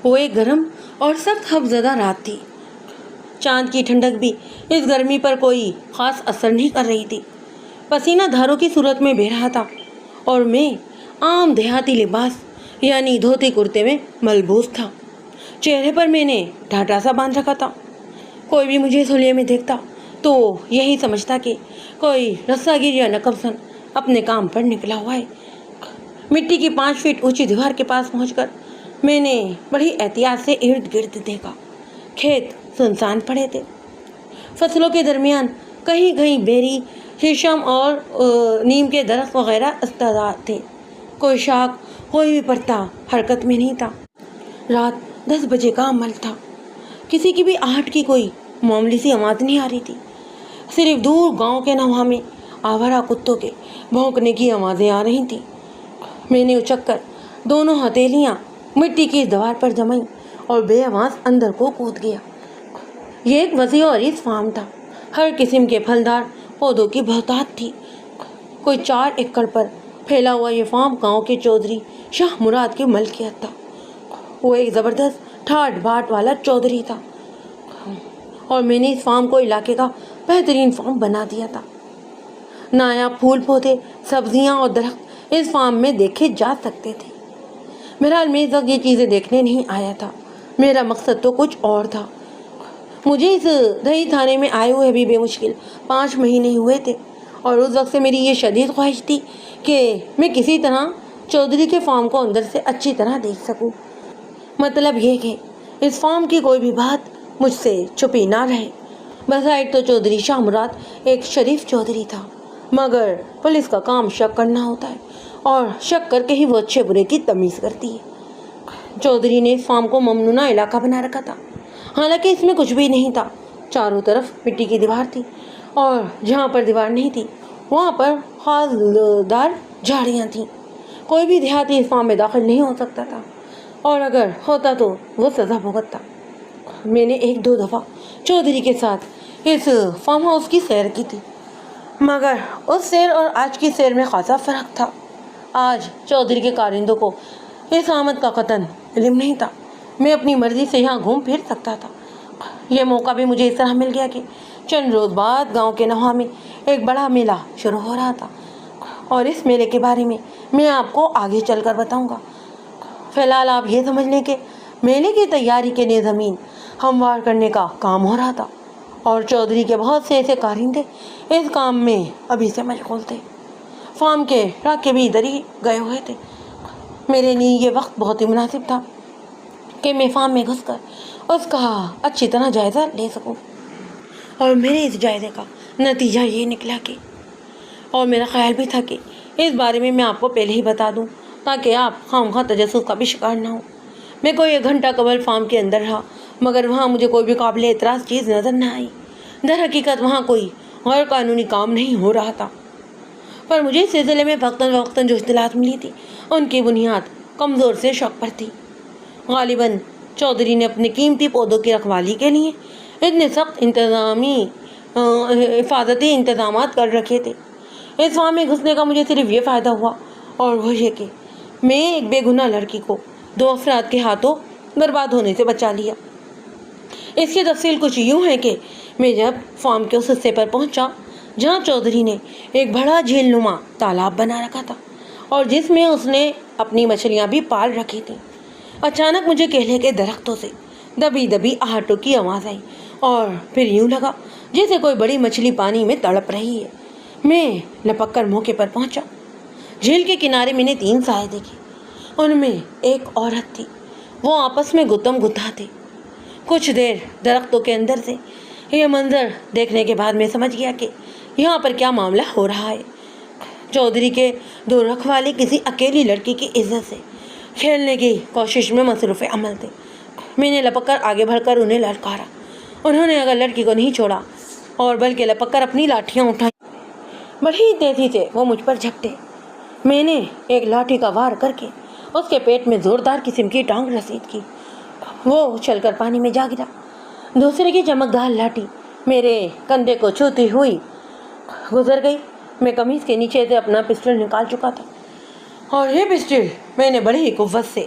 وہ ایک گرم اور سخت ہفتزدہ رات تھی۔ چاند کی ٹھنڈک بھی اس گرمی پر کوئی خاص اثر نہیں کر رہی تھی۔ پسینہ دھاروں کی صورت میں بہہ رہا تھا اور میں عام دیہاتی لباس یعنی دھوتی کرتے میں ملبوس تھا۔ چہرے پر میں نے ڈھاٹا سا باندھ رکھا تھا۔ کوئی بھی مجھے سلیے میں دیکھتا تو یہی سمجھتا کہ کوئی رسا گیر یا نکبسن اپنے کام پر نکلا ہوا ہے۔ مٹی کی 5 فٹ اونچی دیوار کے پاس پہنچ کر میں نے بڑی احتیاط سے ارد گرد دیکھا۔ کھیت سنسان پڑے تھے۔ فصلوں کے درمیان کہیں کہیں بیری، شیشم اور نیم کے درخت وغیرہ استعداد تھے۔ کوئی شاخ، کوئی بھی پرتا حرکت میں نہیں تھا۔ رات 10 بجے کا عمل تھا۔ کسی کی بھی آہٹ کی کوئی معمولی سی آواز نہیں آ رہی تھی۔ صرف دور گاؤں کے نواح میں آوارہ کتوں کے بھونکنے کی آوازیں آ رہی تھیں۔ میں نے اچک کر دونوں ہتھیلیاں مٹی کی دیوار پر جمائیں اور بے آواز اندر کو کود گیا۔ یہ ایک وسیع و عریض فارم تھا۔ ہر قسم کے پھلدار پودوں کی بہتات تھی۔ کوئی 4 ایکڑ پر پھیلا ہوا یہ فارم گاؤں کے چودھری شاہ مراد کی ملکیت تھا۔ وہ ایک زبردست ٹھاٹ بھاٹ والا چودھری تھا اور میں نے اس فارم کو علاقے کا بہترین فارم بنا دیا تھا۔ نایاب پھول پودے، سبزیاں اور درخت اس فارم میں دیکھے جا سکتے تھے۔ بہرحال میں اس وقت یہ چیزیں دیکھنے نہیں آیا تھا۔ میرا مقصد تو کچھ اور تھا۔ مجھے اس دہی تھانے میں آئے ہوئے بھی بے مشکل 5 مہینے ہوئے تھے اور اس وقت سے میری یہ شدید خواہش تھی کہ میں کسی طرح چودھری کے فارم کو اندر سے اچھی طرح دیکھ سکوں۔ مطلب یہ کہ اس فارم کی کوئی بھی بات مجھ سے چھپی نہ رہے۔ بظاہر تو چودھری شاہ مراد ایک شریف چودھری تھا، مگر پولیس کا کام شک کرنا ہوتا ہے اور شک کر کے ہی وہ اچھے برے کی تمیز کرتی ہے۔ چودھری نے اس فارم کو ممنوعہ علاقہ بنا رکھا تھا، حالانکہ اس میں کچھ بھی نہیں تھا۔ چاروں طرف مٹی کی دیوار تھی اور جہاں پر دیوار نہیں تھی وہاں پر خاص دار جھاڑیاں تھیں۔ کوئی بھی دیہاتی اس فارم میں داخل نہیں ہو سکتا تھا اور اگر ہوتا تو وہ سزا بھگتتا۔ میں نے 1-2 دفعہ چودھری کے ساتھ اس فارم ہاؤس کی سیر کی تھی، مگر اس سیر اور آج کی سیر میں خاصا فرق تھا۔ آج چودھری کے کارندوں کو اس آمد کا قطعاً علم نہیں تھا۔ میں اپنی مرضی سے یہاں گھوم پھر سکتا تھا۔ یہ موقع بھی مجھے اس طرح مل گیا کہ چند روز بعد گاؤں کے نواح میں ایک بڑا میلہ شروع ہو رہا تھا اور اس میلے کے بارے میں آپ کو آگے چل کر بتاؤں گا۔ فی الحال آپ یہ سمجھ لیں کہ میلے کی تیاری کے لیے زمین ہموار کرنے کا کام ہو رہا تھا اور چودھری کے بہت سے ایسے کارندے اس کام میں ابھی سے مشغول تھے۔ فارم کے راکے بھی ادھر ہی گئے ہوئے تھے۔ میرے لیے یہ وقت بہت ہی مناسب تھا کہ میں فارم میں گھس کر اس کا اچھی طرح جائزہ لے سکوں، اور میرے اس جائزے کا نتیجہ یہ نکلا کہ اور میرا خیال بھی تھا کہ اس بارے میں آپ کو پہلے ہی بتا دوں تاکہ آپ خواہ تجسس کا بھی شکار نہ ہوں۔ میں کوئی 1 گھنٹہ قبل فارم کے اندر رہا، مگر وہاں مجھے کوئی بھی قابل اعتراض چیز نظر نہ آئی۔ در حقیقت وہاں کوئی غیر قانونی کام نہیں ہو رہا تھا، پر مجھے اس سلسلے میں وقتاً فوقتاً جو اطلاعات ملی تھی ان کی بنیاد کمزور سے شک پر تھی۔ غالباً چودھری نے اپنے قیمتی پودوں کی رکھوالی کے لیے اتنے سخت حفاظتی انتظامات کر رکھے تھے۔ اس فارم میں گھسنے کا مجھے صرف یہ فائدہ ہوا، اور وہ یہ کہ میں ایک بے گناہ لڑکی کو 2 افراد کے ہاتھوں برباد ہونے سے بچا لیا۔ اس کی تفصیل کچھ یوں ہے کہ میں جب فارم کے اس حصے پر پہنچا جہاں چودھری نے ایک بڑا جھیل نما تالاب بنا رکھا تھا اور جس میں اس نے اپنی مچھلیاں بھی پال رکھی تھیں، اچانک مجھے کیلے کے درختوں سے دبی دبی آہٹوں کی آواز آئی اور پھر یوں لگا جیسے کوئی بڑی مچھلی پانی میں تڑپ رہی ہے۔ میں لپک کر موقع پر پہنچا۔ جھیل کے کنارے میں نے 3 سائے دیکھے، ان میں ایک عورت تھی۔ وہ آپس میں گتم گتھا تھے۔ کچھ دیر درختوں کے اندر سے یہ منظر دیکھنے کے بعد میں سمجھ گیا کہ یہاں پر کیا معاملہ ہو رہا ہے۔ چودھری کے 2 رکھوالے کسی اکیلی لڑکی کی عزت سے کھیلنے کی کوشش میں مصروف عمل تھے۔ میں نے لپک کر آگے بڑھ کر انہیں للکارا۔ انہوں نے اگر لڑکی کو نہیں چھوڑا اور بلکہ لپک کر اپنی لاٹھیاں اٹھائیں۔ بڑی تیزی سے وہ مجھ پر جھپٹے۔ میں نے ایک لاٹھی کا وار کر کے اس کے پیٹ میں زوردار قسم کی ٹانگ رسید کی۔ وہ اچھل کر پانی میں جا گرا۔ دوسرے کی چمکدار لاٹھی میرے کندھے کو چھوتی ہوئی گزر گئی۔ میں قمیص کے نیچے سے اپنا پسٹل نکال چکا تھا اور یہ پسٹل میں نے بڑی ہی قوت سے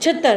76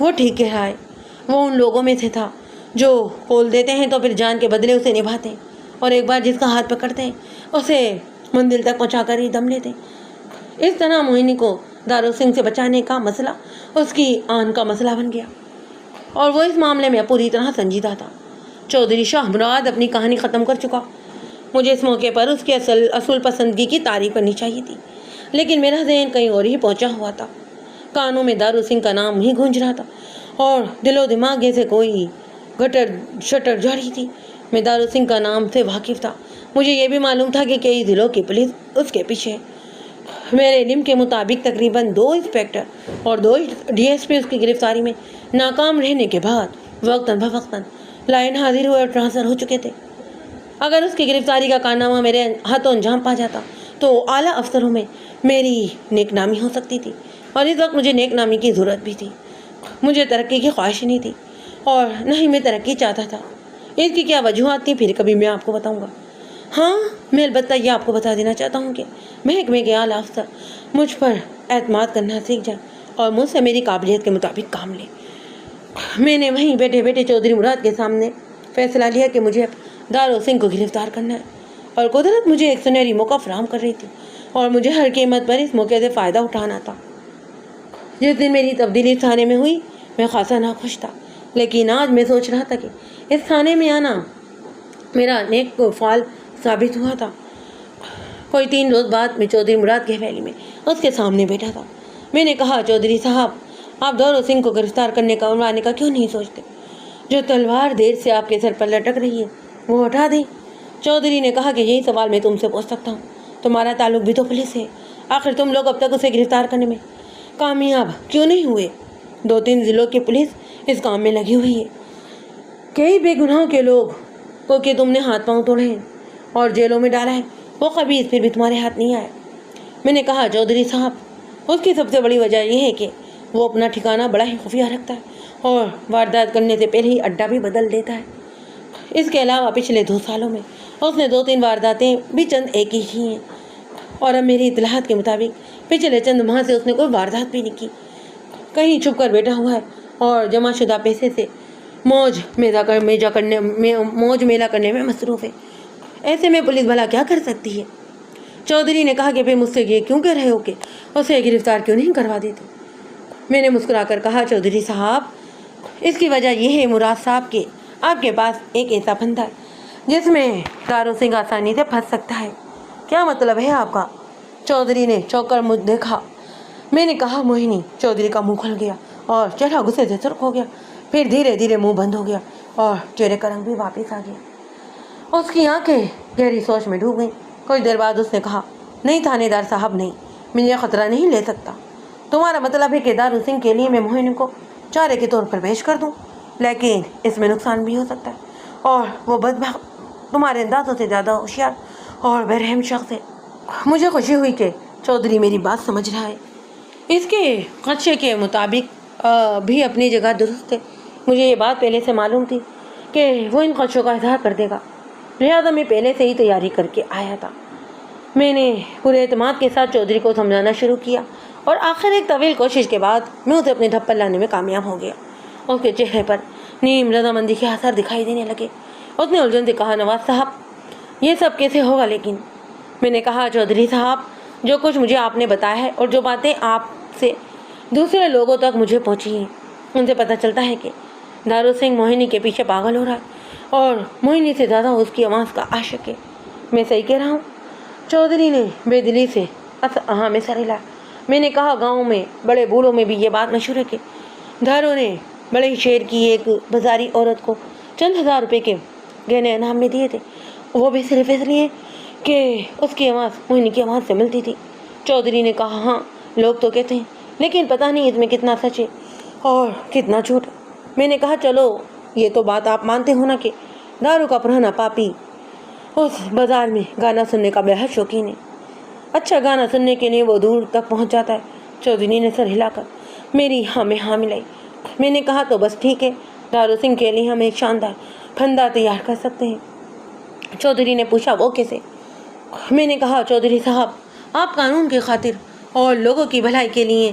وہ ٹھیک کہہ رہا ہے، وہ ان لوگوں میں سے تھا جو کھول دیتے ہیں تو پھر جان کے بدلے اسے نبھاتے ہیں، اور ایک بار جس کا ہاتھ پکڑتے ہیں اسے منزل تک پہنچا کر ہی دم لیتے ہیں۔ اس طرح موہنی کو دارو سنگھ سے بچانے کا مسئلہ اس کی آن کا مسئلہ بن گیا، اور وہ اس معاملے میں پوری طرح سنجیدہ تھا۔ چودھری شاہ مراد اپنی کہانی ختم کر چکا۔ مجھے اس موقع پر اس کی اصل پسندگی کی تعریف کرنی چاہیے تھی، لیکن میرا ذہن کہیں اور ہی پہنچا ہوا تھا۔ کانوں میں دارو سنگھ کا نام ہی گونج رہا تھا اور دل و دماغ سے کوئی گٹر شٹر جاری تھی۔ میں دارو سنگھ کا نام سے واقف تھا، مجھے یہ بھی معلوم تھا کہ کئی ضلعوں کی پولیس اس کے پیچھے ہے۔ میرے علم کے مطابق تقریباً 2 انسپیکٹر اور 2 DSP اس کی گرفتاری میں ناکام رہنے کے بعد وقتاً فوقتاً لائن حاضر ہوئے اور ٹرانسفر ہو چکے تھے۔ اگر اس کی گرفتاری کا کارنامہ میرے ہاتھوں انجام پا جاتا تو اعلیٰ افسروں میں میری نیک نامی ہو سکتی تھی، اور اس وقت مجھے نیک نامی کی ضرورت بھی تھی۔ مجھے ترقی کی خواہش نہیں تھی اور نہ ہی میں ترقی چاہتا تھا۔ اس کی کیا وجوہات تھیں پھر کبھی میں آپ کو بتاؤں گا۔ ہاں، میں البتہ یہ آپ کو بتا دینا چاہتا ہوں کہ محکمے کے اعلیٰ افسر مجھ پر اعتماد کرنا سیکھ جائیں اور مجھ سے میری قابلیت کے مطابق کام لیں۔ میں نے وہیں بیٹھے بیٹھے چودھری مراد کے سامنے فیصلہ لیا کہ مجھے دارو سنگھ کو گرفتار کرنا ہے، اور قدرت مجھے ایک سنہری موقع فراہم کر رہی تھی اور مجھے ہر قیمت پر اس موقع سے فائدہ اٹھانا تھا۔ جس دن میری تبدیلی اس تھانے میں ہوئی میں خاصا ناخوش تھا، لیکن آج میں سوچ رہا تھا کہ اس تھانے میں آنا میرا نیک فعل ثابت ہوا تھا۔ کوئی 3 روز بعد میں چودھری مراد کی حویلی میں اس کے سامنے بیٹھا تھا۔ میں نے کہا، چودھری صاحب، آپ دارو سنگھ کو گرفتار کرنے کا عنوانے کا کیوں نہیں سوچتے؟ جو تلوار دیر سے آپ کے سر پر لٹک رہی ہے وہ ہٹا دیں۔ چودھری نے کہا کہ یہی سوال میں تم سے پوچھ سکتا ہوں، تمہارا تعلق بھی تو پولیس ہے، آخر تم لوگ اب تک اسے گرفتار کرنے میں کامیاب کیوں نہیں ہوئے؟ 2-3 ضلعوں کی پولیس اس کام میں لگی ہوئی ہے، کئی بے گناہوں کے لوگ کو کہ تم نے ہاتھ پاؤں توڑے ہیں اور جیلوں میں ڈالا ہے، وہ خبیث پھر بھی تمہارے ہاتھ نہیں آیا۔ میں نے کہا، چودھری صاحب، اس کی سب سے بڑی وجہ یہ ہے کہ وہ اپنا ٹھکانہ بڑا ہی خفیہ رکھتا ہے اور واردات کرنے سے پہلے ہی اڈا بھی بدل دیتا ہے۔ اس کے علاوہ پچھلے 2 سالوں میں اس نے 2-3 وارداتیں بھی چند ایک ہی کی ہیں، اور اب میری اطلاعات کے مطابق پچھلے چند ماہ سے اس نے کوئی واردات بھی نہیں کی، کہیں چھپ کر بیٹھا ہوا ہے اور جمع شدہ پیسے سے موج میلہ کرنے میں مصروف ہے۔ ایسے میں پولیس بھلا کیا کر سکتی ہے؟ چودھری نے کہا کہ پھر مجھ سے یہ کیوں کہہ رہے ہو کہ اسے گرفتار کیوں نہیں کروا دیتے؟ میں نے مسکرا کر کہا، چودھری صاحب، اس کی وجہ یہ ہے مراد صاحب کہ آپ کے پاس ایک ایسا پھندا ہے جس میں دارو سنگھ آسانی سے پھنس سکتا ہے۔ کیا مطلب ہے آپ کا؟ چودھری نے چونک کر مجھ دیکھا۔ میں نے کہا، موہنی۔ چودھری کا منہ کھل گیا اور چہرہ غصے سے سرخ ہو گیا، پھر دھیرے دھیرے منہ بند ہو گیا اور چہرے کا رنگ بھی واپس آ گیا۔ اس کی آنکھیں گہری سوچ میں ڈوب گئیں۔ کچھ دیر بعد اس نے کہا، نہیں تھانے دار صاحب، نہیں، میں یہ خطرہ نہیں لے سکتا۔ تمہارا مطلب ہے کہ دارو سنگھ کے لیے میں موہنی کو چارے کے طور پر پیش کر دوں، لیکن اس میں نقصان بھی ہو سکتا ہے، اور وہ بدبخت تمہارے اندازوں سے زیادہ ہوشیار اور بے-رحم شخص ہے۔ مجھے خوشی ہوئی کہ چودھری میری بات سمجھ رہا ہے۔ اس کے خدشے کے مطابق بھی اپنی جگہ درست ہے۔ مجھے یہ بات پہلے سے معلوم تھی کہ وہ ان خدشوں کا اظہار کر دے گا، لہٰذا میں پہلے سے ہی تیاری کر کے آیا تھا۔ میں نے پورے اعتماد کے ساتھ چودھری کو سمجھانا شروع کیا، اور آخر ایک طویل کوشش کے بعد میں اسے اپنے ڈھپ پر لانے میں کامیاب ہو گیا۔ اس کے چہرے پر نیم رضامندی کے آثار دکھائی دینے لگے۔ اس نے الجھن سے کہا، نواز صاحب، یہ سب کیسے ہوگا؟ لیکن میں نے کہا، چودھری صاحب، جو کچھ مجھے آپ نے بتایا ہے اور جو باتیں آپ سے دوسرے لوگوں تک مجھے پہنچی ہیں، ان سے پتہ چلتا ہے کہ دارو سنگھ موہنی کے پیچھے پاگل ہو رہا ہے اور موہنی سے زیادہ اس کی آواز کا عاشق ہے۔ میں صحیح کہہ رہا ہوں؟ چودھری نے بے دلی سے ہاں میں سر ہلایا۔ میں نے کہا، گاؤں میں بڑے بوڑھوں میں بھی یہ بات مشہور ہے کہ دارو نے بڑے ہی شہر کی ایک بازاری عورت کو چند ہزار روپے کے گہنے انعام میں دیے تھے، وہ بھی صرف اس لیے کہ اس کی آواز موہنی کی آواز سے ملتی تھی۔ چودھری نے کہا، ہاں، لوگ تو کہتے ہیں، لیکن پتہ نہیں اس میں کتنا سچ ہے اور کتنا جھوٹ۔ میں نے کہا، چلو یہ تو بات آپ مانتے ہو نا کہ دارو کا پرانا پاپی اس بازار میں گانا سننے کا بے حد شوقین ہے۔ اچھا گانا سننے کے لیے وہ دور تک پہنچ جاتا ہے۔ چودھری نے سر ہلا کر میری ہاں میں ہاں ملائی۔ میں نے کہا، تو بس ٹھیک ہے، دارو سنگھ کے لیے ہم ایک شاندار پھندا تیار کر سکتے ہیں۔ چودھری نے پوچھا، وہ کیسے؟ میں نے کہا، چودھری صاحب، آپ قانون کی خاطر اور لوگوں کی بھلائی کے لیے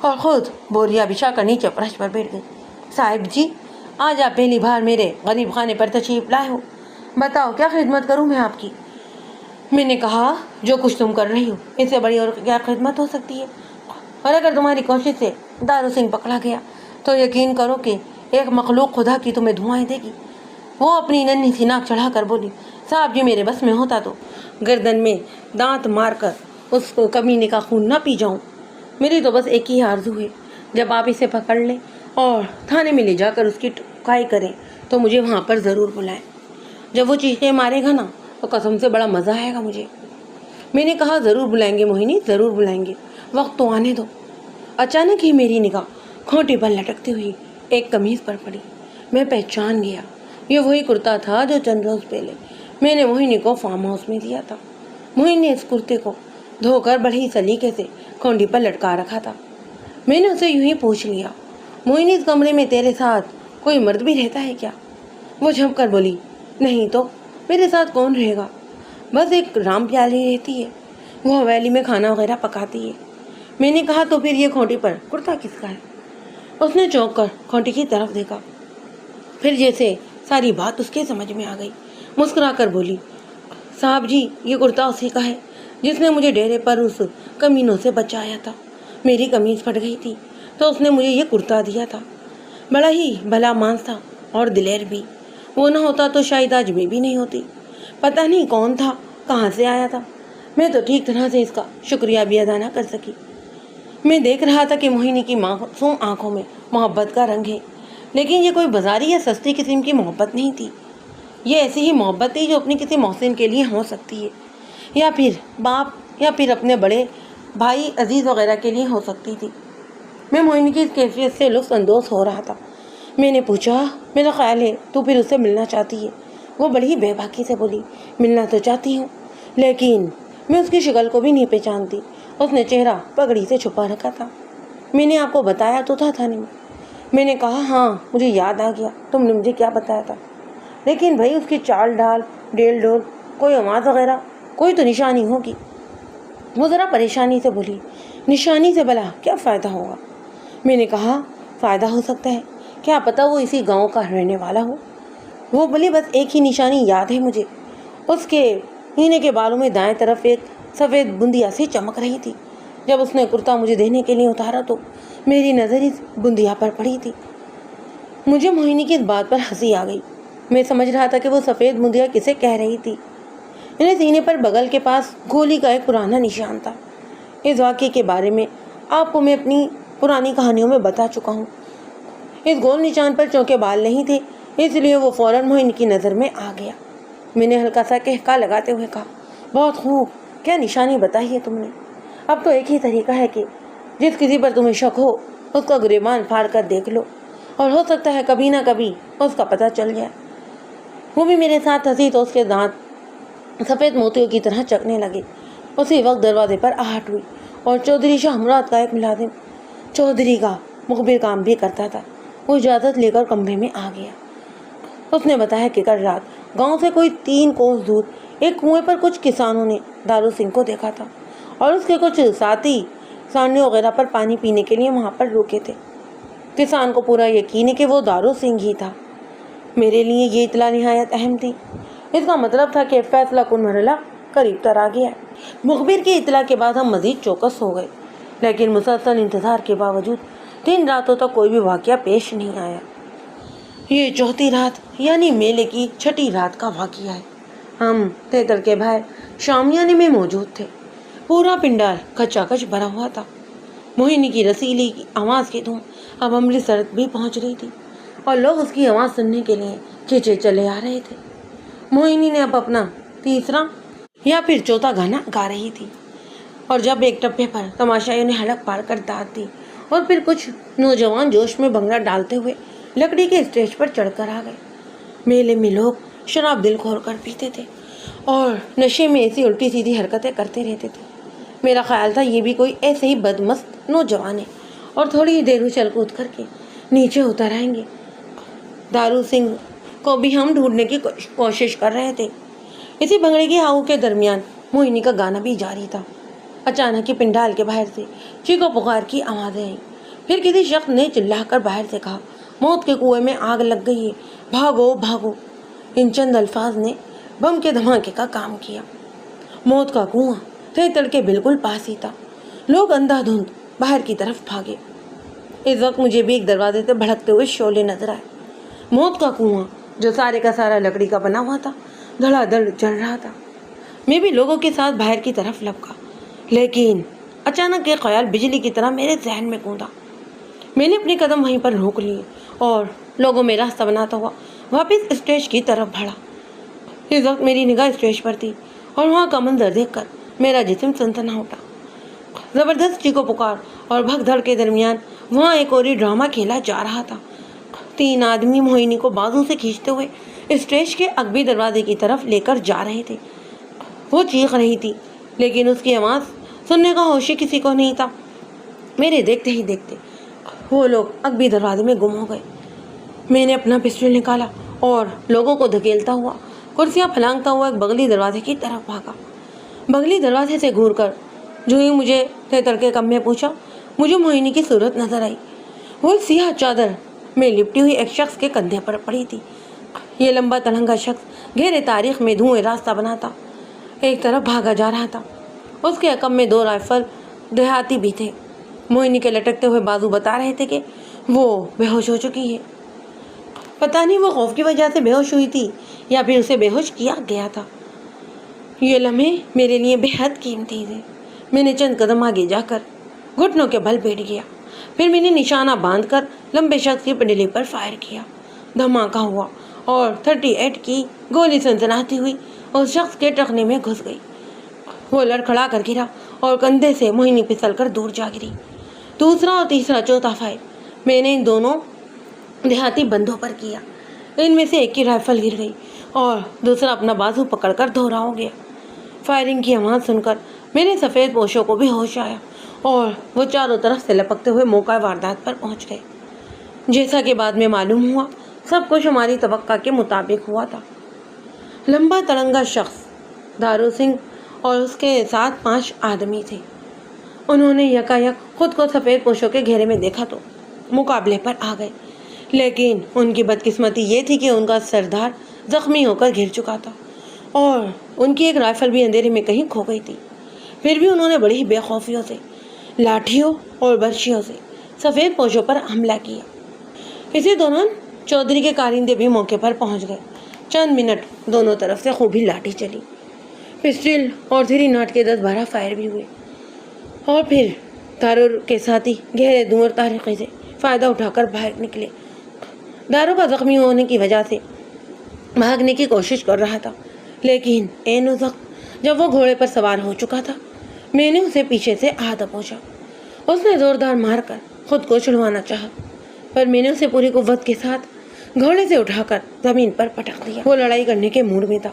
اور خود بوریا بچھا کر نیچے فرش پر بیٹھ گئی۔ صاحب جی، آج آپ پہلی بار میرے غریب خانے پر تشریف لائے ہو، بتاؤ کیا خدمت کروں میں آپ کی؟ میں نے کہا جو کچھ تم کر رہی ہو اس سے بڑی اور کیا خدمت ہو سکتی ہے، اور اگر تمہاری کوشش سے دارو سنگھ پکڑا گیا تو یقین کرو کہ ایک مخلوق خدا کی تمہیں دعائیں دے گی۔ وہ اپنی ننھی سی ناک چڑھا کر بولی، صاحب جی میرے بس میں ہوتا تو گردن میں دانت مار کر اس کو کمینے کا خون نہ پی جاؤں۔ میری تو بس ایک ہی آرزو ہے، جب آپ اسے پکڑ لیں اور تھانے میں لے جا کر اس کی ٹکائی کریں تو مجھے وہاں پر ضرور بلائیں۔ جب وہ چیخیں مارے گا نا تو قسم سے بڑا مزہ آئے گا مجھے۔ میں نے کہا ضرور بلائیں گے موہنی، ضرور بلائیں گے، وقت تو آنے دو۔ اچانک ہی میری نگاہ کھوٹی پر لٹکتی ہوئی ایک قمیض پر پڑی۔ میں پہچان گیا، یہ وہی کرتا تھا جو چند روز پہلے میں نے موہنی کو فارم ہاؤس میں دیا تھا۔ موہنی نے اس کرتے کو دھو کر بڑی سلیقے سے کھونڈی پر لٹکا رکھا تھا۔ میں نے اسے یوں ہی پوچھ لیا، موہنی اس کمرے میں تیرے ساتھ کوئی مرد بھی رہتا ہے کیا؟ وہ جھنک کر بولی، نہیں تو میرے ساتھ کون رہے گا، بس ایک رام پیالی رہتی ہے، وہ حویلی میں کھانا وغیرہ پکاتی ہے۔ میں نے کہا تو پھر یہ کھونٹی پر کرتا کس کا ہے؟ اس نے چونک کر کھونٹی کی طرف دیکھا، پھر جیسے ساری بات اس کے سمجھ میں آ گئی، مسکرا کر بولی، صاحب جی یہ کرتا اسی کا ہے جس نے مجھے ڈیرے پر اس کمینوں سے بچایا تھا۔ میری قمیض پھٹ گئی تھی تو اس نے مجھے یہ کرتا دیا تھا۔ بڑا ہی بھلا مانس تھا اور دلیر بھی، وہ نہ ہوتا تو شاید آج میں بھی نہیں ہوتی۔ پتہ نہیں کون تھا، کہاں سے آیا تھا، میں تو ٹھیک طرح سے اس کا شکریہ بھی ادا نہ کر سکی۔ میں دیکھ رہا تھا کہ موہنی کی معصوم آنکھوں میں محبت کا رنگ ہے، لیکن یہ کوئی بازاری یا سستی قسم کی محبت نہیں تھی۔ یہ ایسی ہی محبت تھی جو اپنی کسی محسن کے لیے ہو سکتی ہے، یا پھر باپ یا پھر اپنے بڑے بھائی عزیز وغیرہ کے لیے ہو سکتی تھی۔ میں موہنی کی اس کیفیت سے لطف اندوز ہو رہا تھا۔ میں نے پوچھا، میرا خیال ہے تو پھر اس سے ملنا چاہتی ہے؟ وہ بڑی ہی بے باکی سے بولی، ملنا تو چاہتی ہوں، لیکن میں اس کی شکل کو بھی نہیں پہچانتی۔ اس نے چہرہ پگڑی سے چھپا رکھا تھا۔ میں نے آپ کو بتایا تو تھا تھانے میں۔ میں نے کہا ہاں مجھے یاد آ گیا، تم نے مجھے کیا بتایا تھا، لیکن بھائی اس کی چال ڈال، ڈیل ڈول، کوئی آواز وغیرہ، کوئی تو نشانی ہوگی۔ وہ ذرا پریشانی سے بولی، نشانی سے بھلا کیا فائدہ ہوگا؟ میں نے کہا فائدہ ہو سکتا ہے، کیا پتہ وہ اسی گاؤں کا رہنے والا ہو۔ وہ بولی بس ایک ہی نشانی یاد ہے مجھے، اس کے ہینے کے بالوں میں دائیں طرف ایک سفید بندیا سی چمک رہی تھی۔ جب اس نے کرتا مجھے دینے کے لیے اتارا تو میری نظر اس بندیا پر پڑی تھی۔ مجھے موہنی کی اس بات پر ہنسی آ گئی۔ میں سمجھ رہا تھا کہ وہ سفید بندیا کسے کہہ رہی تھی۔ میرے سینے پر بغل کے پاس گولی کا ایک پرانا نشان تھا۔ اس واقعے کے بارے میں آپ کو میں اپنی پرانی کہانیوں میں بتا چکا ہوں۔ اس گول نشان پر چونکہ بال نہیں تھے، اس لیے وہ فوراً موہنی کی نظر میں آ گیا۔ میں نے ہلکا سا کہکا لگاتے ہوئے کہا، بہت خوب، کیا نشانی بتائی ہے تم نے؟ اب تو ایک ہی طریقہ ہے کہ جس کسی پر تمہیں شک ہو اس کا گریبان پھاڑ کر دیکھ لو، اور ہو سکتا ہے کبھی نہ کبھی اس کا پتہ چل جائے۔ وہ بھی میرے ساتھ ہنسی تو اس کے دانت سفید موتیوں کی طرح چکنے لگے۔ اسی وقت دروازے پر آہٹ ہوئی اور چودھری شاہ مراد کا ایک ملازم چودھری کا مخبر کام بھی کرتا تھا، وہ اجازت لے کر کمرے میں آ گیا۔ اس نے بتایا کہ کل رات گاؤں سے کوئی 3 کوس دور ایک کنویں پر کچھ کسانوں نے دارو سنگھ کو دیکھا تھا، اور اس کے کچھ ساتھی سانڈیوں وغیرہ پر پانی پینے کے لیے وہاں پر رکے تھے۔ کسان کو پورا یقین ہے کہ وہ دارو سنگھ ہی تھا۔ میرے لیے یہ اطلاع نہایت اہم تھی، اس کا مطلب تھا کہ فیصلہ کن مرحلہ قریب تر آ گیا ہے۔ مخبر کی اطلاع کے بعد ہم مزید چوکس ہو گئے، لیکن مسلسل انتظار کے باوجود 3 راتوں تک کوئی بھی واقعہ پیش نہیں آیا۔ یہ 4تھی رات یعنی میلے کی 6ٹھی رات کا واقعہ ہے۔ ہم تیتر کے باہر شامیانے میں موجود تھے۔ پورا پنڈال کچا کچ بھرا ہوا تھا۔ موہنی کی رسیلی آواز کی دھوم اب امرتسر بھی پہنچ رہی تھی، اور لوگ اس کی آواز سننے کے لیے کھینچے چلے آ رہے تھے۔ موہنی نے اب اپنا 3را یا پھر 4تھا گانا گا رہی تھی، اور جب ایک ٹپے پر تماشائیوں نے حلق پاڑ کر داد دی اور پھر کچھ نوجوان جوش میں بھنگڑا ڈالتے ہوئے لکڑی کے اسٹیج پر چڑھ کر آ گئے۔ میلے میں لوگ شراب دل کھول کر پیتے تھے اور نشے میں ایسی الٹی سیدھی حرکتیں کرتے رہتے تھے۔ میرا خیال تھا یہ بھی کوئی ایسے ہی بدمست نوجوان ہے اور تھوڑی ہی دیر اچھل کود کر کے نیچے اتر آئیں گے۔ دارو سنگھ کو بھی ہم ڈھونڈنے کی کوشش کر رہے تھے۔ اسی بھنگڑے کی ہاؤ کے درمیان موہنی کا گانا بھی جاری تھا۔ اچانک ہی پنڈال کے باہر سے چیخو پکار کی آوازیں آئیں۔ پھر کسی شخص نے چلا کر باہر سے کہا، موت کے کنویں میں آگ لگ گئی ہے، بھاگو بھاگو۔ ان چند الفاظ نے بم کے دھماکے کا کام کیا۔ موت کا کنواں تہ تڑ کے بالکل پاس ہی تھا۔ لوگ اندھا دھند باہر کی طرف بھاگے۔ اس وقت مجھے بھی ایک دروازے سے بھڑکتے ہوئے شعلے نظر آئے۔ موت کا کنواں جو سارے کا سارا لکڑی کا بنا ہوا تھا دھڑا دھڑ جل رہا تھا۔ میں بھی لوگوں کے ساتھ باہر کی طرف لپکا، لیکن اچانک ایک خیال بجلی کی طرح میرے ذہن میں گوندا۔ میں نے اپنے قدم وہیں پر روک لیے اور لوگوں میں راستہ بناتا ہوا واپس اسٹیج کی طرف بڑھا۔ اس وقت میری نگاہ اسٹیج پر تھی اور وہاں کا منظر دیکھ کر میرا جسم سنسنا اٹھا۔ زبردست چیخو پکار اور بھگ دھڑ کے درمیان وہاں ایک اور ڈرامہ کھیلا جا رہا تھا۔ 3 آدمی موہنی کو بازو سے کھینچتے ہوئے اسٹیج کے عقبی دروازے کی طرف لے کر جا رہے تھے۔ وہ چیخ رہی تھی لیکن اس کی آواز سننے کا ہوش کسی کو نہیں تھا۔ میرے دیکھتے ہی دیکھتے وہ لوگ عقبی دروازے میں گم ہو گئے۔ میں نے اپنا پسٹل نکالا اور لوگوں کو دھکیلتا ہوا کرسیاں پھلانگتا ہوا ایک بغلی دروازے کی طرف بھاگا۔ بغلی دروازے سے گھور کر جو ہی مجھے تہ کے کم میں پوچھا، مجھے موہنی کی صورت نظر آئی۔ وہ سیاہ چادر میں لپٹی ہوئی ایک شخص کے کندھے پر پڑی تھی۔ یہ لمبا تڑنگا شخص گہرے تاریخ میں دھوئیں راستہ بناتا ایک طرف بھاگا جا رہا تھا۔ اس کے عقب میں 2 رائفل دیہاتی بھی تھے۔ موہنی کے لٹکتے ہوئے بازو بتا رہے تھے کہ وہ بے ہوش ہو چکی ہے۔ پتہ نہیں وہ خوف کی وجہ سے بے ہوش ہوئی تھی یا پھر اسے بے ہوش کیا گیا تھا۔ یہ لمحے میرے لیے بے حد قیمتی تھے۔ میں نے چند قدم آگے جا کر گھٹنوں کے بل بیٹھ گیا۔ پھر میں نے نشانہ باندھ کر لمبے شخص کی پنڈلی پر فائر کیا۔ دھماکہ ہوا اور 38 کی گولی سنسناتی ہوئی اس شخص کے ٹخنے میں گھس گئی۔ وہ لڑکھڑا کر گرا اور کندھے سے موہنی پھسل کر دور جا گری۔ دوسرا اور تیسرا چوتھا فائر میں نے ان دونوں دیہاتی بندوں پر کیا۔ ان میں سے ایک کی رائفل گر گئی اور دوسرا اپنا بازو پکڑ کر دھورا ہو گیا۔ فائرنگ کی آواز سن کر میرے سفید پوشوں کو بھی ہوش آیا اور وہ چاروں طرف سے لپکتے ہوئے موقع واردات پر پہنچ گئے۔ جیسا کہ بعد میں معلوم ہوا، سب کچھ ہماری توقع کے مطابق ہوا تھا۔ لمبا تڑنگا شخص دارو سنگھ اور اس کے ساتھ 5 آدمی تھے۔ انہوں نے یکایک خود کو سفید پوشوں کے گھیرے میں دیکھا تو مقابلے پر آ گئے، لیکن ان کی بدقسمتی یہ تھی کہ ان کا سردار زخمی ہو کر گر چکا تھا اور ان کی ایک رائفل بھی اندھیرے میں کہیں کھو گئی تھی۔ پھر بھی انہوں نے بڑی بے خوفیوں سے لاٹھیوں اور برچیوں سے سفید پوشوں پر حملہ کیا۔ اسی دوران چودھری کے کارندے بھی موقع پر پہنچ گئے۔ چند منٹ دونوں طرف سے خوب ہی لاٹھی چلی۔ پسٹل اور 3 ناٹ کے 10-12 فائر بھی ہوئے اور پھر دارو کے ساتھی گہرے دور طریقے سے فائدہ اٹھا کر باہر نکلے۔ دارو کا زخمی ہونے کی وجہ سے بھاگنے کی کوشش کر رہا تھا، لیکن عین اس وقت جب وہ گھوڑے پر سوار ہو چکا تھا، میں نے اسے پیچھے سے ہاتھ پہنچا۔ اس نے زوردار مار کر خود کو چھڑوانا چاہا، پر میں نے اسے پوری قوت کے ساتھ گھوڑے سے اٹھا کر زمین پر پٹک دیا۔ وہ لڑائی کرنے کے موڈ میں تھا،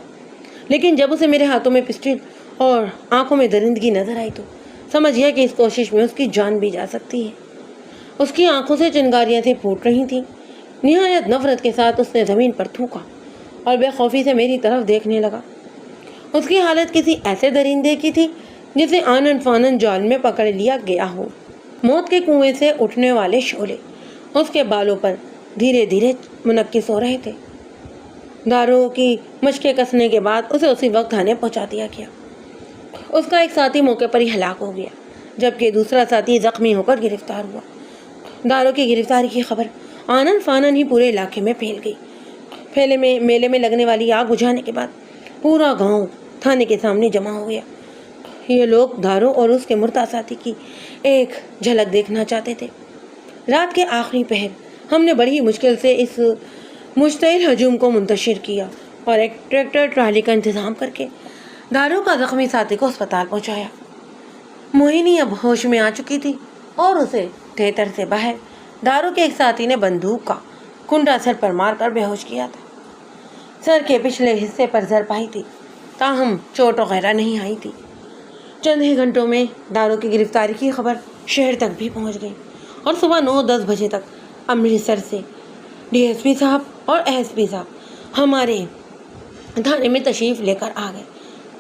لیکن جب اسے میرے ہاتھوں میں پسٹل اور آنکھوں میں درندگی نظر آئی تو سمجھ گیا کہ اس کوشش میں اس کی جان بھی جا سکتی ہے۔ اس کی آنکھوں سے چنگاریاں سے پھوٹ رہی تھیں۔ نہایت نفرت کے ساتھ اس نے زمین پر تھوکا اور بے خوفی سے میری طرف دیکھنے لگا۔ اس کی حالت کسی ایسے درندے کی تھی جسے آنن فانن جال میں پکڑ لیا گیا ہو۔ موت کے کنویں سے اٹھنے والے شعلے اس کے بالوں پر دھیرے دھیرے منعکس ہو رہے تھے۔ دارو کی مشقیں کسنے کے بعد اسے اسی وقت تھانے پہنچا دیا گیا۔ اس کا ایک ساتھی موقع پر ہی ہلاک ہو گیا، جبکہ دوسرا ساتھی زخمی ہو کر گرفتار ہوا۔ دارو کی گرفتاری کی خبر آنن فانن ہی پورے علاقے میں پھیل گئی۔ میلے میں لگنے والی آگ بجھانے کے بعد پورا گاؤں تھانے کے سامنے جمع ہو گیا۔ یہ لوگ دارو اور اس کے مردہ ساتھی کی ایک جھلک دیکھنا چاہتے تھے۔ رات کے آخری پہر ہم نے بڑی مشکل سے اس مشتعل ہجوم کو منتشر کیا اور ایک ٹریکٹر ٹرالی کا انتظام کر کے دارو کا زخمی ساتھی کو اسپتال پہنچایا۔ موہنی اب ہوش میں آ چکی تھی اور اسے تھیٹر سے باہر دارو کے ایک ساتھی نے بندوق کا کنڈا سر پر مار کر بے ہوش کیا تھا۔ سر کے پچھلے حصے پر ضرب آئی تھی، تاہم چوٹ وغیرہ نہیں آئی تھی۔ چند ہی گھنٹوں میں دارو کی گرفتاری کی خبر شہر تک بھی پہنچ گئی اور صبح 9-10 بجے تک امرتسر سے DSP صاحب اور SSP صاحب ہمارے تھانے میں تشریف لے کر آ گئے۔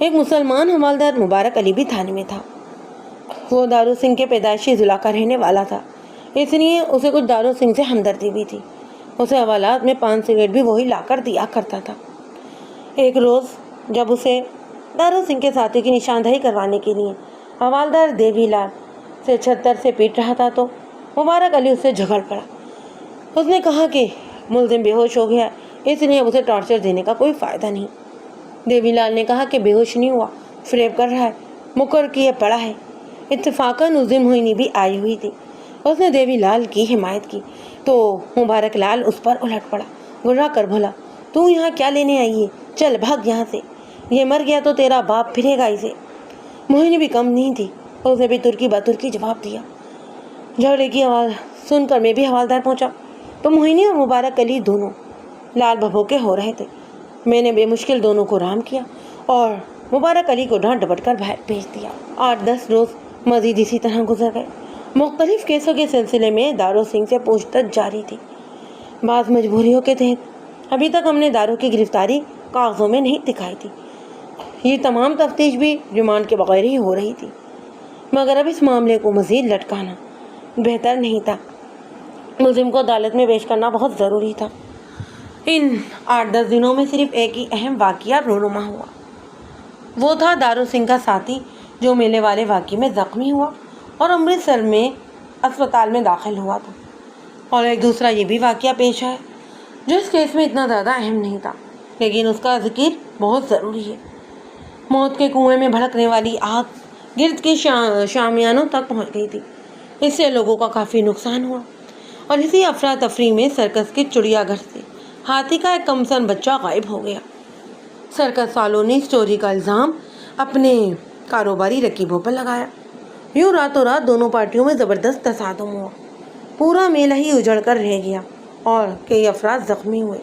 ایک مسلمان حوالدار مبارک علی بھی تھانے میں تھا۔ وہ دارو سنگھ کے پیدائشی ضلع کا رہنے والا تھا، اس لیے اسے کچھ دارو سنگھ سے ہمدردی بھی تھی۔ اسے حوالات میں 5 سگریٹ بھی وہی لا کر دیا کرتا تھا۔ ایک روز جب اسے دارو سنگھ کے ساتھی کی نشاندہی کروانے کے لیے حوالدار دیوی لال سے چھتر سے پیٹ رہا تھا تو مبارک علی اس سے جھگڑ پڑا۔ اس نے کہا کہ ملزم بے ہوش ہو گیا ہے، اس لیے اسے ٹارچر دینے کا کوئی فائدہ نہیں۔ دیوی لال نے کہا کہ بے ہوش نہیں ہوا، فریب کر رہا ہے، مقرر کیے پڑا ہے۔ اتفاقاً اس دن موہنی بھی آئی ہوئی تھی۔ اس نے دیوی لال کی حمایت کی تو مبارک لال اس پر الٹ پڑا، گرا کر بولا، تو یہاں کیا لینے آئی ہے؟ چل بھاگ یہاں سے، یہ مر گیا تو تیرا باپ پھرے گا اسے۔ موہنی بھی کم نہیں تھی، اس نے بھی ترکی بترکی جواب دیا۔ جھگڑے کی آواز سن کر میں بھی حوالدار پہنچا تو موہنی اور مبارک علی دونوں لال بھبوکے ہو رہے تھے۔ میں نے بے مشکل دونوں کو رام کیا اور مبارک علی کو ڈانٹ ڈپٹ کر باہر بھیج دیا۔ 8-10 روز مزید اسی طرح گزر گئے۔ مختلف کیسوں کے سلسلے میں دارو سنگھ سے پوچھ تچھ جاری تھی۔ بعض مجبوریوں کے تحت ابھی تک ہم نے دارو کی گرفتاری کاغذوں میں نہیں دکھائی تھی۔ یہ تمام تفتیش بھی ریمانڈ کے بغیر ہی ہو رہی تھی، مگر اب اس معاملے کو مزید لٹکانا بہتر نہیں تھا۔ ملزم کو عدالت میں پیش کرنا بہت ضروری تھا۔ ان 8-10 دنوں میں صرف ایک ہی اہم واقعہ رونما ہوا۔ وہ تھا دارو سنگھ کا ساتھی جو میلے والے واقعے میں زخمی ہوا اور امرتسر میں اسپتال میں داخل ہوا تھا، اور ایک دوسرا یہ بھی واقعہ پیش آیا جو اس کیس میں اتنا زیادہ اہم نہیں تھا، لیکن اس کا ذکر بہت ضروری ہے۔ موت کے کنویں میں بھڑکنے والی آگ گرد کے شامیانوں تک پہنچ گئی تھی۔ اس سے لوگوں کا کافی نقصان ہوا، اور اسی افراتفری میں سرکس کے چڑیا گھر سے ہاتھی کا ایک کمسن بچہ غائب ہو گیا۔ سرکس والوں نے اس چوری کا الزام اپنے کاروباری رقیبوں پر لگایا۔ یوں راتوں رات دونوں پارٹیوں میں زبردست تصادم ہوا، پورا میلہ ہی اجڑ کر رہ گیا اور کئی افراد زخمی ہوئے۔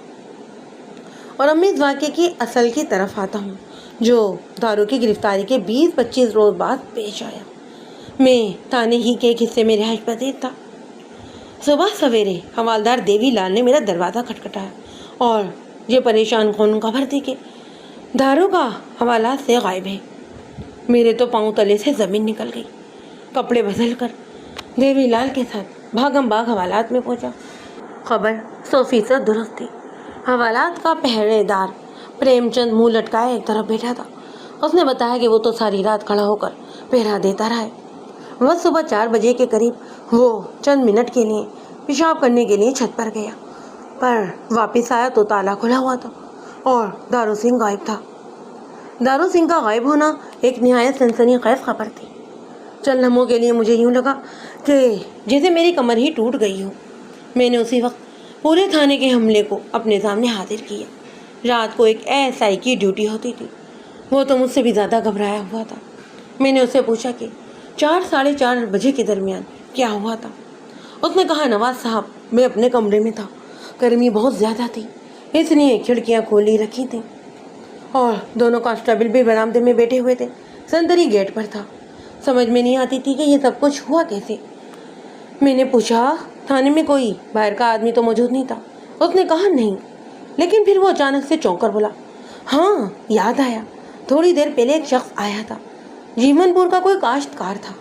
اور اب میں اس واقعے کی اصل کی طرف آتا ہوں جو دارو کی گرفتاری کے 20-25 روز بعد پیش آیا۔ میں تھانے ہی کے ایک حصے میں رہائش پذیر تھا۔ صبح سویرے حوالدار دیوی لال نے میرا دروازہ کھٹکھٹایا اور یہ پریشان کن خبر دی کہ دارو کا حوالات سے غائب ہے۔ میرے تو پاؤں تلے سے زمین نکل گئی۔ کپڑے بدل کر دیوی لال کے ساتھ بھاگم بھاگ حوالات میں پہنچا۔ خبر 100% درست تھی۔ حوالات کا پہرے دار پریم چند منہ لٹکائے ایک طرف بیٹھا تھا۔ اس نے بتایا کہ وہ تو ساری رات کھڑا ہو کر پہرا دیتا رہا ہے۔ وہ صبح 4 بجے کے قریب وہ چند منٹ کے لیے پیشاب کرنے کے لیے چھت پر گیا، پر واپس آیا تو تالا کھلا ہوا تھا اور دارو سنگھ غائب تھا۔ دارو سنگھ کا غائب ہونا ایک نہایت سنسنی خیز خبر تھی۔ چند لمحوں کے لیے مجھے یوں لگا کہ جیسے میری کمر ہی ٹوٹ گئی ہو۔ میں نے اسی وقت پورے تھانے کے حملے کو اپنے سامنے حاضر کیا۔ رات کو ایک SI کی ڈیوٹی ہوتی تھی، وہ تو مجھ سے بھی زیادہ گھبرایا ہوا تھا۔ میں نے اس سے پوچھا کہ 4-4:30 بجے کے درمیان کیا ہوا تھا۔ اس نے کہا، نواز صاحب، میں اپنے کمرے میں تھا، گرمی بہت زیادہ تھی اس لیے کھڑکیاں کھولی رکھی تھیں اور دونوں کانسٹیبل بھی برآمدے میں بیٹھے ہوئے تھے۔ سنتری گیٹ پر تھا۔ سمجھ میں نہیں آتی تھی کہ یہ سب کچھ ہوا کیسے۔ میں نے پوچھا، تھانے میں کوئی باہر کا آدمی تو موجود نہیں تھا؟ اس نے کہا نہیں، لیکن پھر وہ اچانک سے چونک کر بولا، ہاں یاد آیا، تھوڑی دیر پہلے ایک شخص آیا تھا، جیون پور کا کوئی کاشتکار تھا،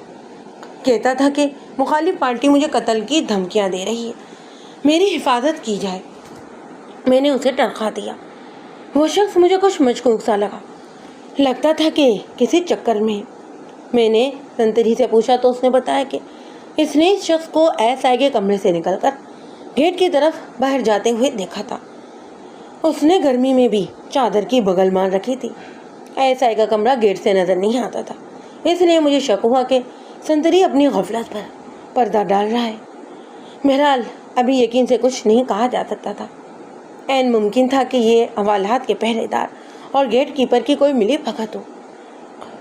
کہتا تھا کہ مخالف پارٹی مجھے قتل کی دھمکیاں دے رہی ہے، میری حفاظت کی جائے۔ میں نے اسے ٹرخا دیا۔ وہ شخص مجھے کچھ مشکوک سا لگتا تھا کہ کسی چکر میں۔ میں نے سنتری سے پوچھا تو اس نے بتایا کہ اس نے اس شخص کو SI کے کمرے سے نکل کر گیٹ کی طرف باہر جاتے ہوئے دیکھا تھا۔ اس نے گرمی میں بھی چادر کی بغل مان رکھی تھی۔ SI کا کمرہ گیٹ سے نظر نہیں آتا تھا، اس لیے مجھے شک ہوا کہ سنتری اپنی غفلت پر پردہ ڈال رہا ہے۔ بہرحال ابھی یقین سے کچھ نہیں کہا جا سکتا تھا۔ عین ممکن تھا کہ یہ حوالات کے پہرے دار اور گیٹ کیپر کی کوئی ملی بھگت ہو۔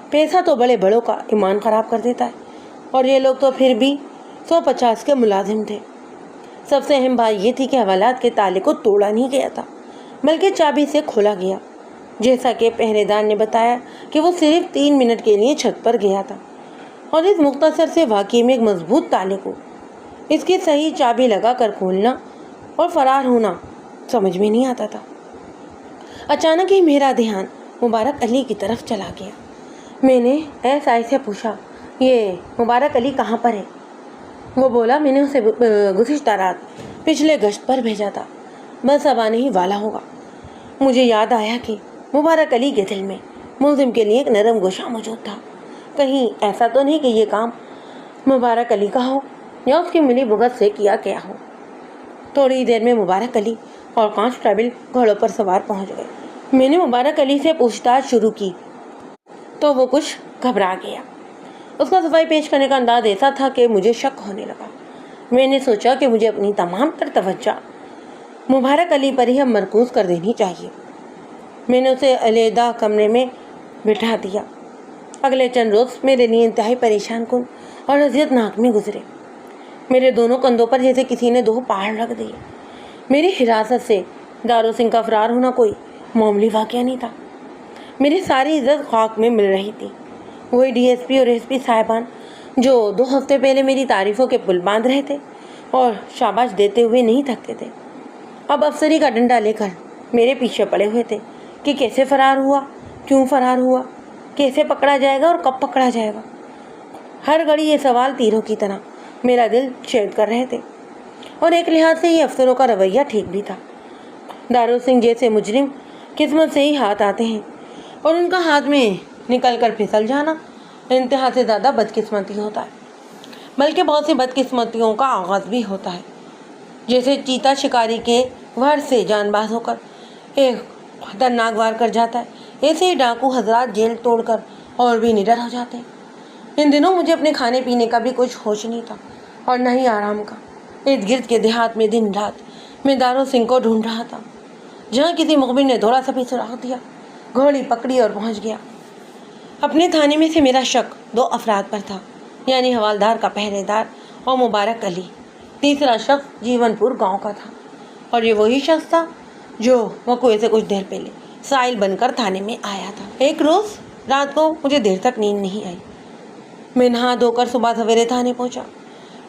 پیسہ تو بڑے بڑوں کا ایمان خراب کر دیتا ہے، اور یہ لوگ تو پھر بھی 150 کے ملازم تھے۔ سب سے اہم بات یہ تھی کہ حوالات کے تالے کو توڑا نہیں گیا تھا، بلکہ چابی سے کھولا گیا، جیسا کہ پہرے دار نے بتایا کہ وہ صرف 3 منٹ کے لیے چھت پر گیا تھا، اور اس مختصر سے واقعے میں ایک مضبوط تالے کو اس کی صحیح چابی لگا کر کھولنا اور فرار ہونا سمجھ میں نہیں آتا تھا۔ اچانک ہی میرا دھیان مبارک علی کی طرف چلا گیا۔ میں نے ایس آئی سے پوچھا، یہ مبارک علی کہاں پر ہے؟ وہ بولا، میں نے اسے گزشتہ رات پچھلے گشت پر بھیجا تھا، بس اب آنے ہی والا ہوگا۔ مجھے یاد آیا کہ مبارک علی کے دل میں ملزم کے لیے ایک نرم گوشہ موجود تھا۔ کہیں ایسا تو نہیں کہ یہ کام مبارک علی کا ہو یا اس کی ملی بھگت سے کیا گیا ہو۔ تھوڑی دیر میں مبارک علی اور کانسٹیبل گھوڑوں پر سوار پہنچ گئے۔ میں نے مبارک علی سے پوچھ تاچھ شروع کی تو وہ کچھ گھبرا گیا۔ اس کا صفائی پیش کرنے کا انداز ایسا تھا کہ مجھے شک ہونے لگا۔ میں نے سوچا کہ مجھے اپنی تمام تر توجہ مبارک علی پر ہی اب مرکوز کر دینی چاہیے۔ میں نے اسے علیحدہ کمرے میں بٹھا دیا۔ اگلے چند روز میرے لیے انتہائی پریشان کن اور اذیت ناک میں گزرے۔ میرے دونوں کندھوں پر جیسے کسی نے 2 پہاڑ رکھ دیے۔ میری حراست سے دارو سنگھ کا فرار ہونا کوئی معمولی واقعہ نہیں تھا۔ میری ساری عزت خاک میں مل رہی تھی۔ وہی ڈی ایس پی اور ایس پی صاحبان جو 2 ہفتے پہلے میری تعریفوں کے پل باندھ رہے تھے اور شاباش دیتے ہوئے نہیں تھکتے تھے، اب افسری کا ڈنڈا لے کر میرے پیچھے پڑے ہوئے تھے کہ کیسے فرار ہوا، کیوں فرار ہوا، کیسے پکڑا جائے گا اور کب پکڑا جائے گا۔ ہر گھڑی یہ سوال تیروں کی طرح میرا دل چھید کر رہے تھے، اور ایک لحاظ سے یہ افسروں کا رویہ ٹھیک بھی تھا۔ دارو سنگھ جیسے مجرم قسمت سے ہی ہاتھ آتے ہیں، اور ان کا ہاتھ میں نکل کر پھسل جانا انتہا سے زیادہ بدقسمتی ہوتا ہے، بلکہ بہت سی بدقسمتیوں کا آغاز بھی ہوتا ہے۔ جیسے چیتا شکاری کے وار سے جان باز ہو کر ایک خطرناک وار کر جاتا ہے، ایسے ہی ڈاکو حضرات جیل توڑ کر اور بھی نڈر ہو جاتے ہیں۔ ان دنوں مجھے اپنے کھانے پینے کا بھی کچھ ہوش نہیں تھا اور نہ ہی آرام کا۔ ارد گرد کے دیہات میں دن رات میں دارو سنگھ کو ڈھونڈ رہا تھا۔ جہاں کسی مخبر نے تھوڑا سا بھی سراغ دیا، گھوڑی پکڑی اور پہنچ گیا۔ اپنے تھانے میں سے میرا شک 2 افراد پر تھا، یعنی حوالدار کا پہرے دار اور مبارک علی۔ تیسرا شخص جیون پور گاؤں کا تھا، اور یہ وہی شخص تھا جو وقوع سے کچھ دیر پہلے سائل بن کر تھانے میں آیا تھا۔ ایک روز رات کو مجھے دیر تک نیند نہیں آئی۔ میں نہا دھو کر صبح سویرے تھانے پہنچا۔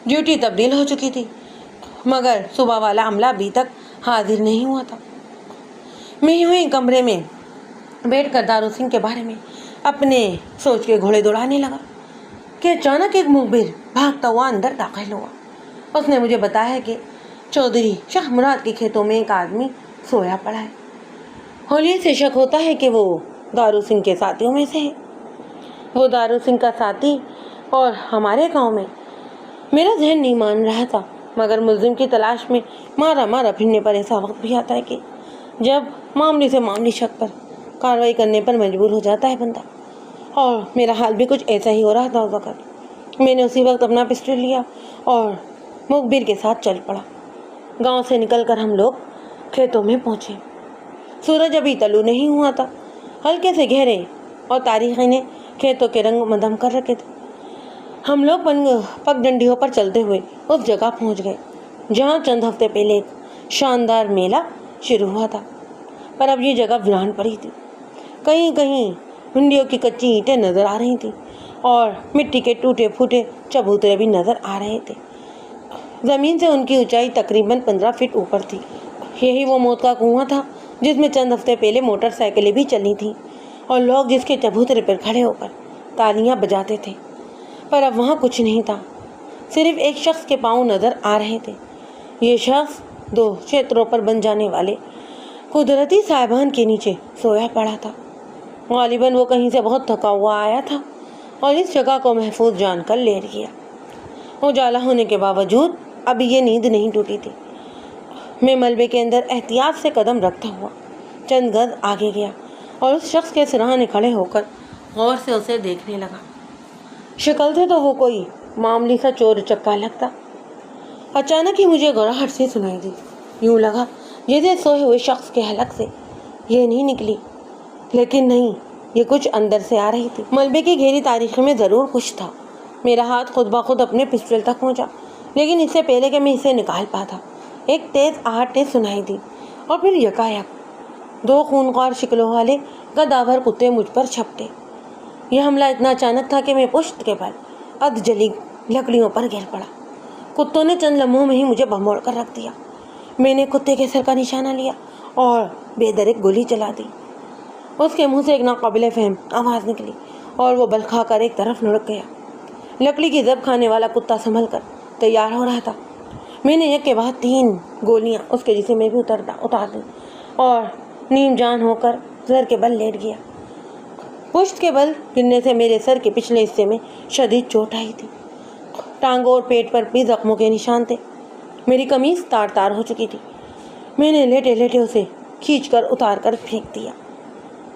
ڈیوٹی تبدیل ہو چکی تھی، مگر صبح والا عملہ ابھی تک حاضر نہیں ہوا تھا۔ میں یوں ہی کمرے میں بیٹھ کر دارو سنگھ کے بارے میں اپنے سوچ کے گھوڑے دوڑانے لگا کہ اچانک ایک مخبر بھاگتا ہوا اندر داخل ہوا۔ اس نے مجھے بتایا کہ چودھری شاہ مراد کے کھیتوں میں ایک آدمی سویا پڑا ہے۔ حولیے سے شک ہوتا ہے کہ وہ دارو سنگھ کے ساتھیوں میں سے ہے۔ وہ دارو سنگھ کا ساتھی اور ہمارے گاؤں میں۔ میرا ذہن نہیں مان رہا تھا، مگر ملزم کی تلاش میں مارا پھرنے پر ایسا وقت بھی آتا ہے کہ جب معاملے سے معاملی شک پر کارروائی کرنے پر مجبور ہو جاتا ہے بندہ، اور میرا حال بھی کچھ ایسا ہی ہو رہا تھا اس وقت۔ میں نے اسی وقت اپنا پسٹل لیا اور مخبر کے ساتھ چل پڑا۔ گاؤں سے نکل کر ہم لوگ کھیتوں میں پہنچے۔ سورج ابھی طلوع نہیں ہوا تھا، ہلکے سے گہرے اور تاریخی نے کھیتوں کے رنگ مدھم کر رکھے تھے۔ ہم لوگ پگ ڈنڈیوں پر چلتے ہوئے اس جگہ پہنچ گئے جہاں چند ہفتے پہلے ایک شاندار میلہ شروع ہوا تھا، پر اب یہ جگہ ویران پڑی تھی۔ کہیں کہیں ہنڈیوں کی کچی اینٹیں نظر آ رہی تھیں اور مٹی کے ٹوٹے پھوٹے چبوترے بھی نظر آ رہے تھے۔ زمین سے ان کی اونچائی تقریباً 15 فٹ اوپر تھی۔ یہی وہ موت کا کنواں تھا جس میں چند ہفتے پہلے موٹر سائیکلیں بھی چلی تھیں اور لوگ جس کے چبوترے پر کھڑے ہو کر تالیاں بجاتے تھے، پر اب وہاں کچھ نہیں تھا، صرف ایک شخص کے پاؤں نظر آ رہے تھے۔ یہ شخص 2 چھیتروں پر بن جانے والے قدرتی سائبان کے نیچے سویا پڑا تھا۔ غالباً وہ کہیں سے بہت تھکا ہوا آیا تھا اور اس جگہ کو محفوظ جان کر لیٹ گیا۔ اجالا ہونے کے باوجود ابھی یہ نیند نہیں ٹوٹی تھی۔ میں ملبے کے اندر احتیاط سے قدم رکھتا ہوا چند گز آگے گیا اور اس شخص کے سرہانے کھڑے ہو کر غور سے اسے دیکھنے لگا۔ شکل سے تو وہ کوئی معمولی سا چور چکا لگتا۔ اچانک ہی مجھے گھبراہٹ سی سنائی دی۔ یوں لگا جیسے سوئے ہوئے شخص کے حلق سے یہ نہیں نکلی، لیکن نہیں، یہ کچھ اندر سے آ رہی تھی۔ ملبے کی گہری تاریخی میں ضرور کچھ تھا۔ میرا ہاتھ خود بخود اپنے پسٹل تک پہنچا، لیکن اس سے پہلے کہ میں اسے نکال پاتا ایک تیز آہٹ سنائی دی، اور پھر یکایک 2 خونخوار شکلوں والے گداور کتے مجھ پر چھپٹے۔ یہ حملہ اتنا اچانک تھا کہ میں پشت کے بل ادھ جلی لکڑیوں پر گر پڑا۔ کتوں نے چند لمحوں میں ہی مجھے بھموڑ کر رکھ دیا۔ میں نے کتے کے سر کا نشانہ لیا اور بے در ایک گولی چلا دی۔ اس کے منہ سے ایک ناقابل فہم آواز نکلی اور وہ بل کھا کر ایک طرف لڑک گیا۔ لکڑی کی زب کھانے والا کتا سنبھل کر تیار ہو رہا تھا۔ میں نے ایک کے بعد 3 گولیاں اس کے جسم میں بھی اتار دیں اور نیم جان ہو کر زر کے بل لیٹ گیا۔ پشت کے بل گرنے سے میرے سر کے پچھلے حصے میں شدید چوٹ آئی تھی۔ ٹانگوں اور پیٹ پر بھی زخموں کے نشان تھے۔ میری قمیض تار تار ہو چکی تھی۔ میں نے لیٹے لیٹے اسے کھینچ کر اتار کر پھینک دیا۔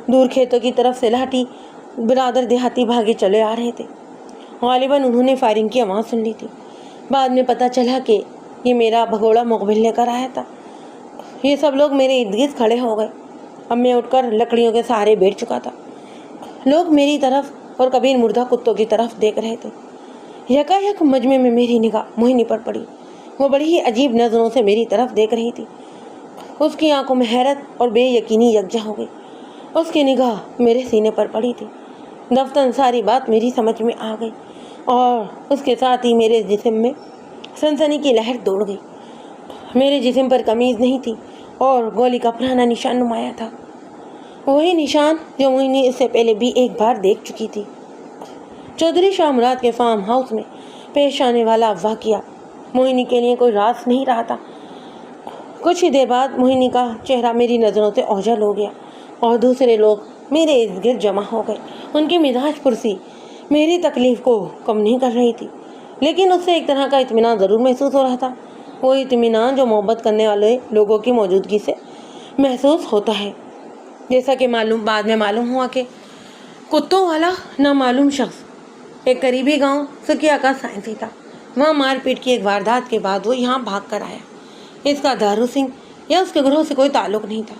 دور کھیتوں کی طرف سے لاٹھی برادر دیہاتی بھاگے چلے آ رہے تھے۔ غالباً انہوں نے فائرنگ کی آواز سن لی تھی۔ بعد میں پتہ چلا کہ یہ میرا بھگوڑا مقبل لے کر آیا تھا۔ یہ سب لوگ میرے ارد گرد کھڑے ہو گئے۔ اب میں اٹھ کر لکڑیوں کے سہارے بیٹھ چکا تھا۔ لوگ میری طرف اور کبھی مردہ کتوں کی طرف دیکھ رہے تھے۔ یکایک مجمع میں میری نگاہ موہنی پر پڑی۔ وہ بڑی ہی عجیب نظروں سے میری طرف دیکھ رہی تھی۔ اس کی آنکھوں میں حیرت اور بے یقینی یکجا ہو گئی۔ اس کی نگاہ میرے سینے پر پڑی تھی۔ دفتن ساری بات میری سمجھ میں آ گئی اور اس کے ساتھ ہی میرے جسم میں سنسنی کی لہر دوڑ گئی۔ میرے جسم پر قمیض نہیں تھی اور گولی کا پرانا نشان نمایاں تھا، وہی نشان جو موہنی اس سے پہلے بھی ایک بار دیکھ چکی تھی۔ چودھری شاہ مراد کے فارم ہاؤس میں پیش آنے والا واقعہ موہنی کے لیے کوئی راز نہیں رہا تھا۔ کچھ ہی دیر بعد موہنی کا چہرہ میری نظروں سے اوجھل ہو گیا اور دوسرے لوگ میرے ارد گرد جمع ہو گئے۔ ان کی مزاج پرسی میری تکلیف کو کم نہیں کر رہی تھی، لیکن اس سے ایک طرح کا اطمینان ضرور محسوس ہو رہا تھا، وہ اطمینان جو محبت کرنے والے لوگوں کی موجودگی سے محسوس ہوتا ہے۔ جیسا کہ بعد میں معلوم ہوا کہ کتوں والا نامعلوم شخص ایک قریبی گاؤں سکیا کا سائنسی تھا۔ وہاں مار پیٹ کی ایک واردات کے بعد وہ یہاں بھاگ کر آیا۔ اس کا دارو سنگھ یا اس کے گروہ سے کوئی تعلق نہیں تھا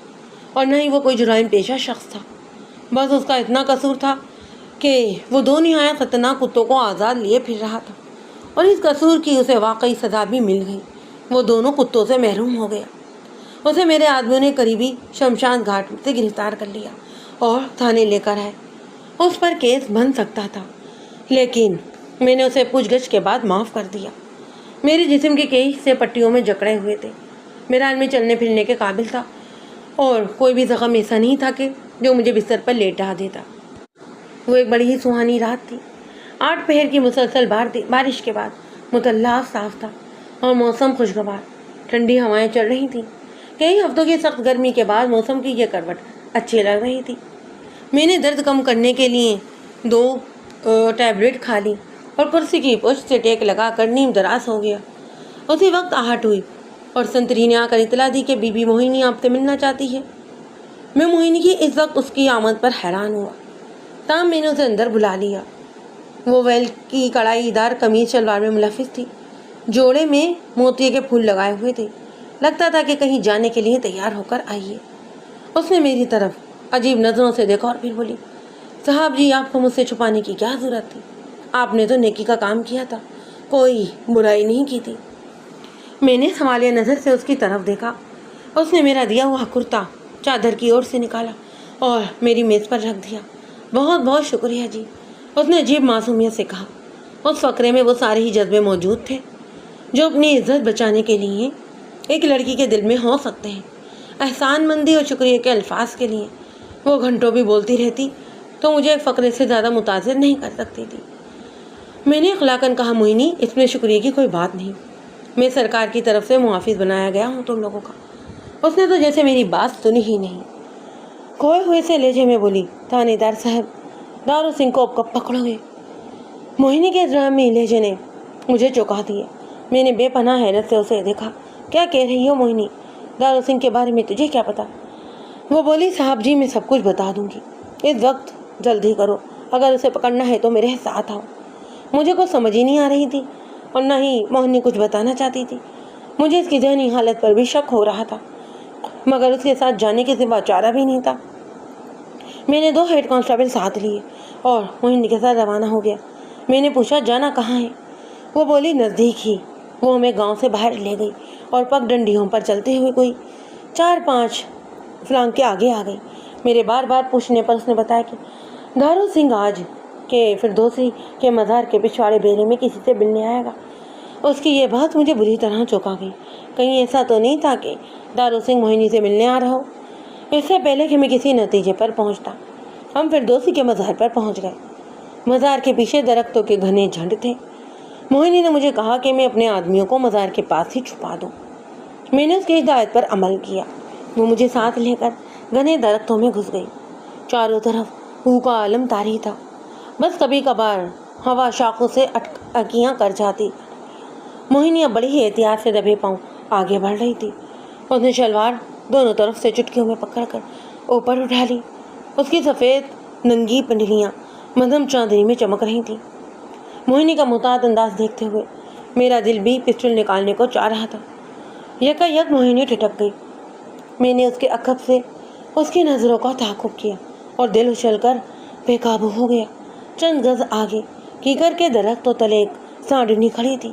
اور نہ ہی وہ کوئی جرائم پیشہ شخص تھا۔ بس اس کا اتنا قصور تھا کہ وہ 2 نہایت خطرناک کتوں کو آزاد لیے پھر رہا تھا اور اس قصور کی اسے واقعی سزا بھی مل گئی۔ وہ دونوں کتوں سے محروم ہو گیا۔ اسے میرے آدمیوں نے قریبی شمشان گھاٹ سے گرفتار کر لیا اور تھانے لے کر آئے۔ اس پر کیس بن سکتا تھا، لیکن میں نے اسے پوچھ گچھ کے بعد معاف کر دیا۔ میرے جسم کے کئی حصے پٹیوں میں جکڑے ہوئے تھے۔ میرا آدمی چلنے پھرنے کے قابل تھا اور کوئی بھی زخم ایسا نہیں تھا کہ جو مجھے بستر پر لیٹا دیتا۔ وہ ایک بڑی ہی سہانی رات تھی۔ 8 پہر کی مسلسل بارش کے بعد مطلع صاف تھا اور موسم خوشگوار، ٹھنڈی ہوائیں چل رہی تھیں۔ کئی ہفتوں کی سخت گرمی کے بعد موسم کی یہ کروٹ اچھی لگ رہی تھی۔ میں نے درد کم کرنے کے لیے 2 ٹیبلٹ کھا لی اور کرسی کی پشت سے ٹیک لگا کر نیم دراز ہو گیا۔ اسی وقت آہٹ ہوئی اور سنتری نے آ کر اطلاع دی کہ بی بی موہنی آپ سے ملنا چاہتی ہے۔ میں موہنی کی اس وقت اس کی آمد پر حیران ہوا، تاہم میں نے اسے اندر بلا لیا۔ وہ ویل کی کڑائی دار قمیض شلوار میں ملفظ تھی، جوڑے میں موتی کے پھول لگائے ہوئے تھے۔ لگتا تھا کہ کہیں جانے کے لیے تیار ہو کر آئی ہے۔ اس نے میری طرف عجیب نظروں سے دیکھا اور پھر بولی، صاحب جی آپ کو مجھ سے چھپانے کی کیا ضرورت تھی؟ آپ نے تو نیکی کا کام کیا تھا، کوئی برائی نہیں کی تھی۔ میں نے سوالیہ نظر سے اس کی طرف دیکھا۔ اس نے میرا دیا ہوا کرتا چادر کی اور سے نکالا اور میری میز پر رکھ دیا۔ بہت بہت شکریہ جی، اس نے عجیب معصومیت سے کہا۔ اس فقرے میں وہ سارے ہی جذبے موجود تھے جو اپنی عزت بچانے کے لیے ایک لڑکی کے دل میں ہو سکتے ہیں۔ احسان مندی اور شکریہ کے الفاظ کے لیے وہ گھنٹوں بھی بولتی رہتی تو مجھے ایک فقرے سے زیادہ متاثر نہیں کر سکتی تھی۔ میں نے اخلاقاً کہا، موہنی اس میں شکریہ کی کوئی بات نہیں، میں سرکار کی طرف سے محافظ بنایا گیا ہوں تم لوگوں کا۔ اس نے تو جیسے میری بات سنی ہی نہیں، کھوئے ہوئے سے لہجے میں بولی، تھانے دار صاحب دارو سنگھ کو اب کب پکڑو گے؟ موہنی کے ڈرامی لہجے نے مجھے چونکا دیا۔ میں نے بے پناہ حیرت سے اسے دیکھا۔ کیا کہہ رہی ہو موہنی؟ دارو سنگھ کے بارے میں تجھے کیا پتا؟ وہ بولی، صاحب جی میں سب کچھ بتا دوں گی، اس وقت جلدی کرو، اگر اسے پکڑنا ہے تو میرے ساتھ آؤ۔ مجھے کچھ سمجھ ہی نہیں آ رہی تھی اور نہ ہی موہنی کچھ بتانا چاہتی تھی۔ مجھے اس کی ذہنی حالت پر بھی شک ہو رہا تھا، مگر اس کے ساتھ جانے کے سوا چارہ بھی نہیں تھا۔ میں نے 2 ہیڈ کانسٹیبل ساتھ لیے اور موہنی کے ساتھ روانہ ہو گیا۔ میں نے پوچھا، جانا کہاں ہے؟ وہ بولی، نزدیک ہی۔ وہ ہمیں گاؤں سے باہر لے گئی اور پگ ڈنڈیوں پر چلتے ہوئے کوئی 4-5 فلانگ کے آگے آ گئی۔ میرے بار بار پوچھنے پر اس نے بتایا کہ دارو سنگھ آج کے فردوسی کے مزار کے پچھواڑے بیرے میں کسی سے ملنے آئے گا۔ اس کی یہ بات مجھے بری طرح چونکا گئی۔ کہیں ایسا تو نہیں تھا کہ دارو سنگھ موہنی سے ملنے آ رہا ہو؟ اس سے پہلے کہ میں کسی نتیجے پر پہنچتا ہم فردوسی کے مزار پر پہنچ گئے۔ مزار کے پیچھے درختوں کے گھنے جھنڈ تھے۔ موہنی نے مجھے کہا کہ میں اپنے آدمیوں کو مزار کے پاس ہی چھپا دوں۔ میں نے اس کی ہدایت پر عمل کیا۔ وہ مجھے ساتھ لے کر گھنے درختوں میں گھس گئی۔ چاروں طرف بو کا عالم طاری تھا، بس کبھی کبھار ہوا شاخوں سے اٹکیاں کر جاتی۔ موہنی اب بڑی ہی احتیاط سے دبے پاؤں آگے بڑھ رہی تھی۔ اس نے شلوار دونوں طرف سے چٹکیوں میں پکڑ کر اوپر اٹھا لی۔ اس کی سفید ننگی پنڈلیاں مدھم چاندنی میں چمک رہی تھیں۔ موہنی کا محتاط انداز دیکھتے ہوئے میرا دل بھی پسٹل نکالنے کو چاہ رہا تھا۔ یکا یک موہنی ٹھٹک گئی۔ میں نے اس کے عقب سے اس کی نظروں کا تعاقب کیا اور دل اچھل کر بے قابو ہو گیا۔ چند گز آگے کیکر کے درختوں تلے ایک سانڈنی کھڑی تھی۔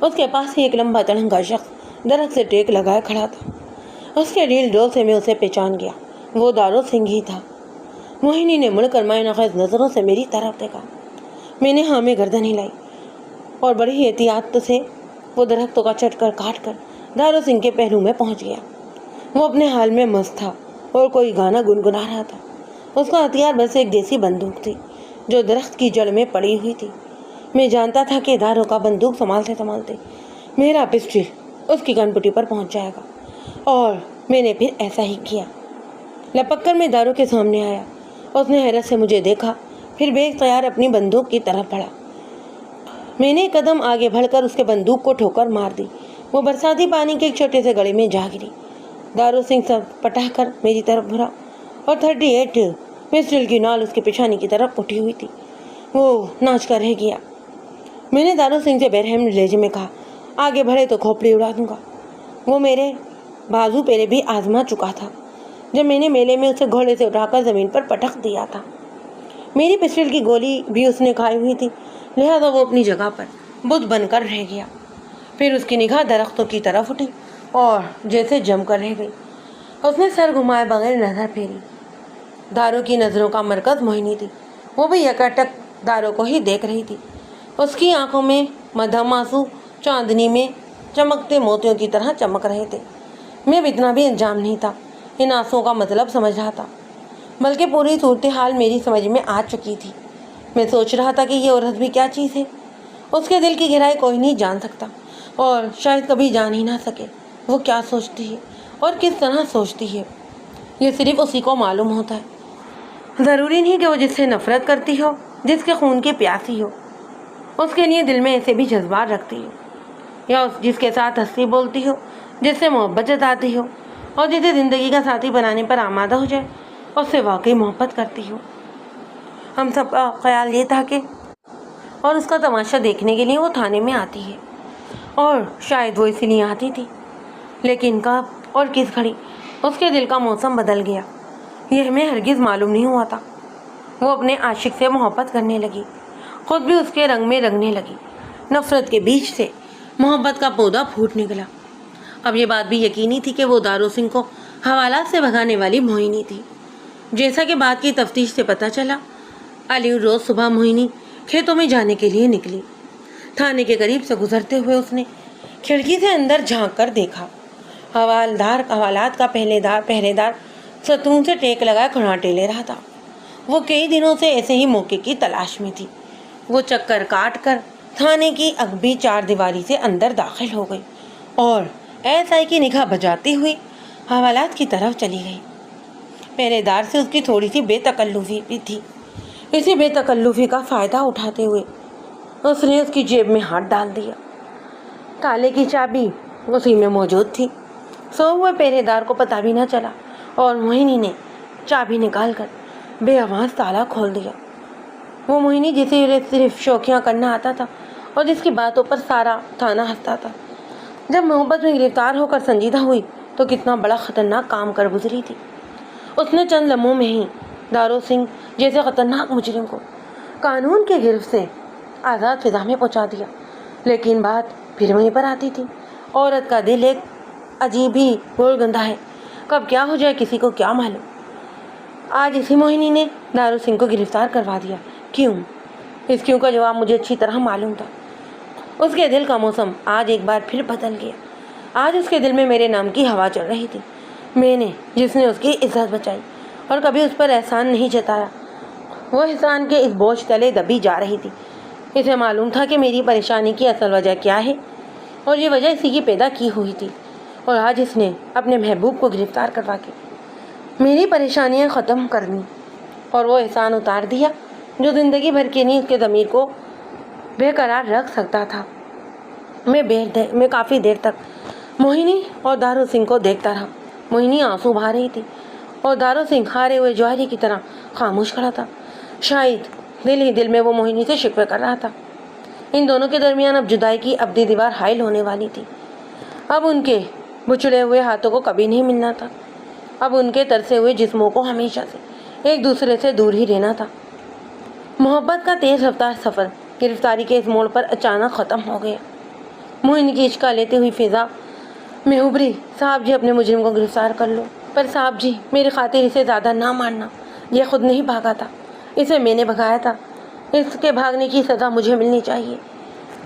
اس کے پاس ہی ایک لمبا تڑنگا شخص درخت سے ٹیک لگائے کھڑا تھا۔ اس کے ڈھیل ڈول سے میں اسے پہچان گیا۔ وہ دارو سنگھ ہی تھا۔ موہنی نے مڑ کر مائنہ خیز نظروں سے میری طرف دیکھا۔ میں نے ہاں میں گردن ہلائی اور بڑی ہی احتیاط سے وہ درختوں کا چٹکر کاٹ کر دارو سنگھ کے پہلو میں پہنچ گیا۔ وہ اپنے حال میں مست تھا اور کوئی گانا گنگنا رہا تھا۔ اس کا ہتھیار بس ایک دیسی بندوق تھی جو درخت کی جڑ میں پڑی ہوئی تھی۔ میں جانتا تھا کہ دارو کا بندوق سنبھالتے سنبھالتے میرا پسٹل اس کی کن پٹی پر پہنچ جائے گا، اور میں نے پھر ایسا ہی کیا۔ لپک کر میں دارو کے سامنے آیا۔ اس نے حیرت سے مجھے دیکھا، پھر بے اختیار اپنی بندوق کی طرف بڑھا۔ میں نے ایک قدم آگے بڑھ کر اس کے بندوق کو ٹھوکر مار دی۔ وہ برساتی پانی کے ایک چھوٹے سے گڑھے میں جا گری۔ دارو سنگھ سر پٹا کر میری طرف بھرا اور 38 پسٹل کی نال اس کے پیشانی کی طرف اٹھی ہوئی تھی۔ وہ ناچ کر رہ گیا۔ میں نے دارو سنگھ سے برہم لہجے میں کہا، آگے بڑھے تو کھوپڑی اڑا دوں گا۔ وہ میرے بازو پہلے بھی آزما چکا تھا جب میں نے میلے میں اسے گھوڑے سے اٹھا کر زمین پر پٹک دیا تھا۔ میری پسٹل کی گولی بھی اس نے کھائی ہوئی تھی، لہذا وہ اپنی جگہ پر بت بن کر رہ گیا۔ پھر اس کی نگاہ درختوں کی طرف اٹھی اور جیسے جم کر رہ گئی۔ اس نے سر گھمائے بغیر نظر پھیری۔ دارو کی نظروں کا مرکز موہنی تھی۔ وہ بھی یکاٹک دارو کو ہی دیکھ رہی تھی۔ اس کی آنکھوں میں مدھم آنسو چاندنی میں چمکتے موتیوں کی طرح چمک رہے تھے۔ میں اب اتنا بھی انجام نہیں تھا ان آنسوؤں کا مطلب سمجھ رہا تھا، بلکہ پوری صورتحال میری سمجھ میں آ چکی تھی۔ میں سوچ رہا تھا کہ یہ عورت بھی کیا چیز ہے۔ اس کے دل کی گہرائی کوئی نہیں جان سکتا، اور شاید کبھی جان ہی نہ سکے۔ وہ کیا سوچتی ہے اور کس طرح سوچتی ہے، یہ صرف اسی کو معلوم ہوتا ہے۔ ضروری نہیں کہ وہ جس سے نفرت کرتی ہو، جس کے خون کی پیاسی ہو، اس کے لیے دل میں ایسے بھی جذبات رکھتی ہو، یا جس کے ساتھ ہنسی بولتی ہو، جس سے محبت جتاتی ہو، اور جسے زندگی کا ساتھی بنانے پر آمادہ ہو جائے، اس سے واقعی محبت کرتی ہو۔ ہم سب کا خیال یہ تھا کہ اور اس کا تماشا دیکھنے کے لیے وہ تھانے میں آتی ہے، اور شاید وہ اسی لیے آتی تھی۔ لیکن کب اور کس گھڑی اس کے دل کا موسم بدل گیا، یہ ہمیں ہرگز معلوم نہیں ہوا تھا۔ وہ اپنے عاشق سے محبت کرنے لگی، خود بھی اس کے رنگ میں رنگنے لگی۔ نفرت کے بیچ سے محبت کا پودا پھوٹ نکلا۔ اب یہ بات بھی یقینی تھی کہ وہ دارو سنگھ کو حوالات سے بھگانے والی موہنی تھی۔ جیسا کہ بعد کی تفتیش سے پتہ چلا، اگلی روز صبح موہنی کھیتوں میں جانے کے لیے نکلی۔ تھانے کے قریب سے گزرتے ہوئے اس نے کھڑکی سے اندر جھانک کر دیکھا۔ حوالات کا پہرے دار ستون سے ٹیک لگائے کھراٹے لے رہا تھا۔ وہ کئی دنوں سے ایسے ہی موقع کی تلاش میں تھی۔ وہ چکر کاٹ کر تھانے کی اگبی چار دیواری سے اندر داخل ہو گئی اور ایس آئی کی نگاہ بجاتی ہوئی حوالات کی طرف چلی گئی۔ پہرے دار سے اس کی تھوڑی سی بے تکلفی بھی تھی۔ اسی بے تکلفی کا فائدہ اٹھاتے ہوئے اس نے اس کی جیب میں ہاتھ ڈال دیا۔ تالے کی چابی اسی میں موجود تھی۔ سو ہوئے پہرے دار کو پتہ بھی نہ چلا، اور موہنی نے چابی نکال کر بے آواز تالا کھول دیا۔ وہ موہنی جسے صرف شوخیاں کرنا آتا تھا اور جس کی باتوں پر سارا تھانہ ہنستا تھا، جب محبت میں گرفتار ہو کر سنجیدہ ہوئی تو کتنا بڑا خطرناک کام کر گزری تھی۔ اس نے چند لمحوں میں ہی دارو سنگھ جیسے خطرناک مجرم کو قانون کے گرفت سے آزاد فضا میں پہنچا دیا۔ لیکن بات پھر وہیں پر آتی تھی، عورت کا دل ایک عجیب ہی گول گندہ ہے، کب کیا ہو جائے کسی کو کیا معلوم۔ آج اسی موہنی نے دارو سنگھ کو گرفتار کروا دیا۔ کیوں؟ اس کیوں کا جواب مجھے اچھی طرح معلوم تھا۔ اس کے دل کا موسم آج ایک بار پھر بدل گیا۔ آج اس کے دل میں میرے نام کی ہوا چل رہی تھی۔ میں نے جس نے اس کی عزت بچائی اور کبھی اس پر احسان نہیں جتایا، وہ احسان کے اس بوجھ تلے دبی جا رہی تھی۔ اسے معلوم تھا کہ میری پریشانی کی اصل وجہ کیا ہے، اور یہ وجہ اسی کی پیدا کی ہوئی تھی، اور آج اس نے اپنے محبوب کو گرفتار کروا کے میری پریشانیاں ختم کر دیں اور وہ احسان اتار دیا جو زندگی بھر کے لیے اس کے ضمیر کو بے قرار رکھ سکتا تھا۔ میں کافی دیر تک موہنی اور دارو سنگھ کو دیکھتا رہا۔ موہنی آنسو بہا رہی تھی اور دارو سنگھ ہارے ہوئے جوہری کی طرح خاموش کھڑا تھا۔ شاید دل ہی دل میں وہ موہنی سے شکوے کر رہا تھا۔ ان دونوں کے درمیان اب جدائی کی ابدی دیوار حائل ہونے والی تھی۔ اب ان کے بچھڑے ہوئے ہاتھوں کو کبھی نہیں ملنا تھا۔ اب ان کے ترسے ہوئے جسموں کو ہمیشہ سے ایک دوسرے سے دور ہی رہنا تھا۔ محبت کا تیز رفتار سفر گرفتاری کے اس موڑ پر اچانک ختم ہو گیا۔ موہنی کی اشکا لیتی ہوئی فضا میں ابھری، صاحب جی اپنے مجرم کو گرفتار کر لو، پر صاحب جی میری خاطر اسے زیادہ نہ مارنا، یہ خود نہیں بھاگا تھا، اسے میں نے بھگایا تھا، اس کے بھاگنے کی سزا مجھے ملنی چاہیے۔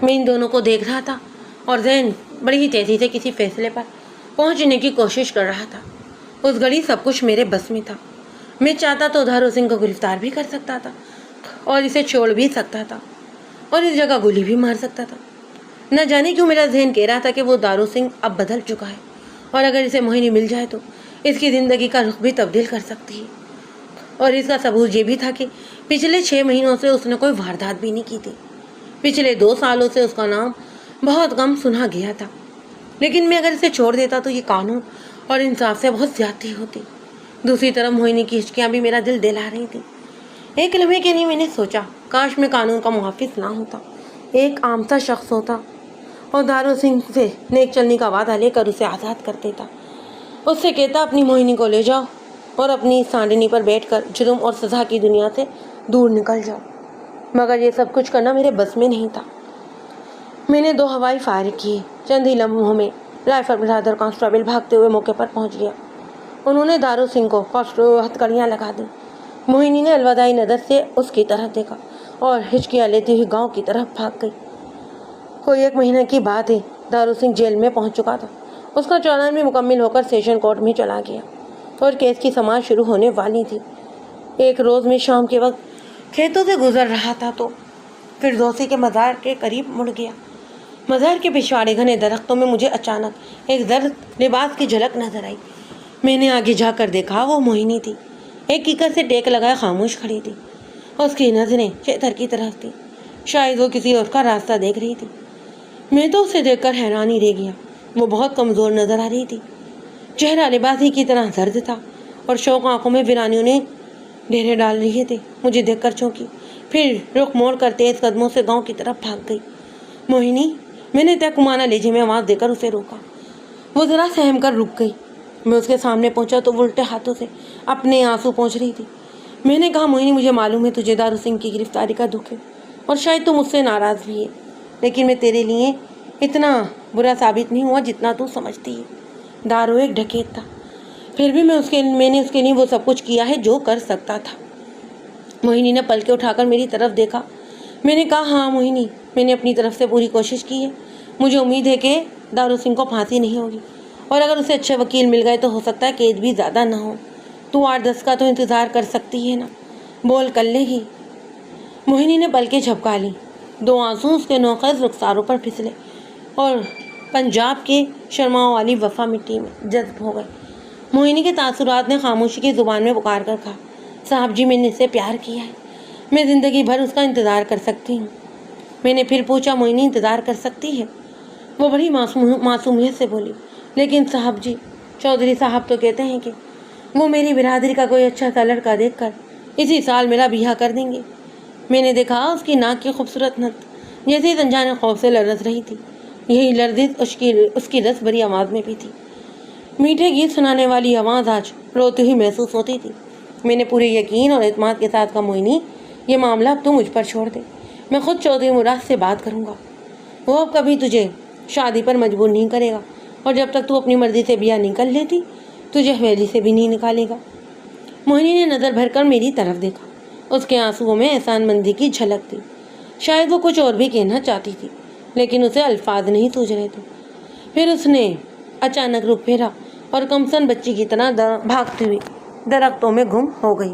میں ان دونوں کو دیکھ رہا تھا اور ذہن بڑی ہی تیزی سے کسی فیصلے پر پہنچنے کی کوشش کر رہا تھا۔ اس گھڑی سب کچھ میرے بس میں تھا۔ میں چاہتا تو دارو سنگھ کو گرفتار بھی کر سکتا تھا اور اسے چھوڑ بھی سکتا تھا اور اس جگہ گولی بھی مار سکتا تھا۔ نہ جانے کیوں میرا ذہن کہہ رہا تھا کہ وہ دارو سنگھ اب بدل چکا ہے اور اگر اسے موہنی مل جائے تو اس کی زندگی کا رخ بھی تبدیل کر سکتی ہے۔ اور اس کا ثبوت یہ بھی تھا کہ پچھلے 6 مہینوں سے اس نے کوئی واردات بھی نہیں کی تھی۔ پچھلے 2 سالوں سے اس کا نام بہت کم سنا گیا تھا، لیکن میں اگر اسے چھوڑ دیتا تو یہ قانون اور انصاف سے بہت زیادتی ہوتی۔ دوسری طرف موہنی کی ہچکیاں بھی میرا دل دہلا رہی تھی۔ ایک لمحے کے لیے میں نے سوچا کاش میں قانون کا محافظ نہ ہوتا، ایک عام سا شخص ہوتا اور دارو سنگھ سے نیک چلنے کا وعدہ لے کر اسے آزاد کر دیتا۔ اس سے کہتا اپنی موہنی کو لے جاؤ اور اپنی سانڈنی پر بیٹھ کر جرم اور سزا کی دنیا سے دور نکل جاؤ، مگر یہ سب کچھ کرنا میرے بس میں نہیں تھا۔ میں نے 2 ہوائی فائر کیے۔ چند ہی لمحوں میں رائفل برادر کانسٹیبل بھاگتے ہوئے موقع پر پہنچ گیا۔ انہوں نے دارو سنگھ کو ہتھکڑیاں لگا دیں۔ موہنی نے الوداعی نظر سے اس کی طرف دیکھا اور ہچکیاں لیتی ہوئی گاؤں کی طرف بھاگ گئی۔ کوئی 1 مہینہ کی بات ہے، دارو سنگھ جیل میں پہنچ چکا تھا۔ اس کا چالان بھی مکمل ہو کر سیشن کورٹ میں چلا گیا اور کیس کی سماعت شروع ہونے والی تھی۔ ایک روز میں شام کے وقت کھیتوں سے گزر رہا تھا تو فردوسی کے مزار کے قریب مڑ گیا۔ مزار کے پچھواڑے گھنے درختوں میں مجھے اچانک ایک زرد لباس کی جھلک نظر آئی۔ میں نے آگے جا کر دیکھا وہ موہنی تھی، ایک کیکر سے ٹیک لگائے خاموش کھڑی تھی۔ اس کی نظریں چیتر کی طرف تھی، شاید وہ کسی اور کا راستہ دیکھ رہی تھی۔ میں تو اسے دیکھ کر حیران ہی رہ گیا۔ وہ بہت کمزور نظر آ رہی تھی، چہرہ لباسی کی طرح زرد تھا اور شوق آنکھوں میں ویرانیوں نے ڈھیرے ڈال رہے تھے۔ مجھے دیکھ کر چونکی، پھر رخ موڑ کر تیز قدموں سے گاؤں کی طرف بھاگ گئی۔ موہنی، میں نے تہکمانہ لہجے میں آواز دے کر اسے روکا۔ وہ ذرا سہم کر رک گئی۔ میں اس کے سامنے پہنچا تو وہ الٹے ہاتھوں سے اپنے آنسو پوچھ رہی تھی۔ میں نے کہا موہنی مجھے معلوم ہے تجھے دارو سنگھ کی گرفتاری کا دکھ ہے اور شاید تو مجھ سے ناراض بھی ہے، لیکن میں تیرے لیے اتنا برا ثابت نہیں ہوا جتنا تو سمجھتی ہے۔ دارو ایک ڈکیت تھا، پھر بھی میں نے اس کے لیے وہ سب کچھ کیا ہے جو کر سکتا تھا۔ موہنی نے پلکیں اٹھا کر میری طرف دیکھا۔ میں نے کہا ہاں موہنی، میں نے اپنی طرف سے پوری کوشش کی ہے۔ مجھے امید ہے کہ دارو سنگھ کو پھانسی نہیں ہوگی اور اگر اسے اچھے وکیل مل گئے تو ہو سکتا ہے قید بھی زیادہ نہ ہو۔ تو 8-10 کا تو انتظار کر سکتی ہے نا، بول کر لے گی۔ موہنی نے پلکیں جھپکا لی۔ 2 آنسو اس کے نوخیز رخساروں پر پھسلے اور پنجاب کے شرماؤں والی وفا مٹی میں جذب ہو گئے۔ موہنی کے تاثرات نے خاموشی کی زبان میں پکار کر کہا، صاحب جی میں نے اسے پیار کیا ہے، میں زندگی بھر اس کا انتظار کر سکتی ہوں۔ میں نے پھر پوچھا موہنی انتظار کر سکتی ہے؟ وہ بڑی معصومیت سے بولی، لیکن صاحب جی، چودھری صاحب تو کہتے ہیں کہ وہ میری برادری کا کوئی اچھا سا لڑکا دیکھ کر اسی سال میرا بیاہ کر دیں گے۔ میں نے دیکھا اس کی ناک کی خوبصورت نت جیسے زنجان خوف سے لرز رہی تھی، یہی لرزش اس کی رس بھری آواز میں بھی تھی۔ میٹھے گیت سنانے والی آواز آج روتی ہوئی محسوس ہوتی تھی۔ میں نے پورے یقین اور اعتماد کے ساتھ کہا موہنی یہ معاملہ اب تو مجھ پر چھوڑ دے، میں خود چودھری مراد سے بات کروں گا، وہ اب کبھی تجھے شادی پر مجبور نہیں کرے گا اور جب تک تو اپنی مرضی سے بیاہ نہیں کر لیتی تجھے حویلی سے بھی نہیں نکالے گا۔ موہنی نے نظر بھر کر میری طرف دیکھا، اس کے آنسوؤں میں احسان مندی کی جھلک تھی۔ شاید وہ کچھ اور بھی کہنا چاہتی تھی لیکن اسے الفاظ نہیں سوچ رہے تھے۔ پھر اس نے اچانک رخ پھیرا اور کمسن بچی کی طرح بھاگتی ہوئی درختوں میں گم ہو گئی۔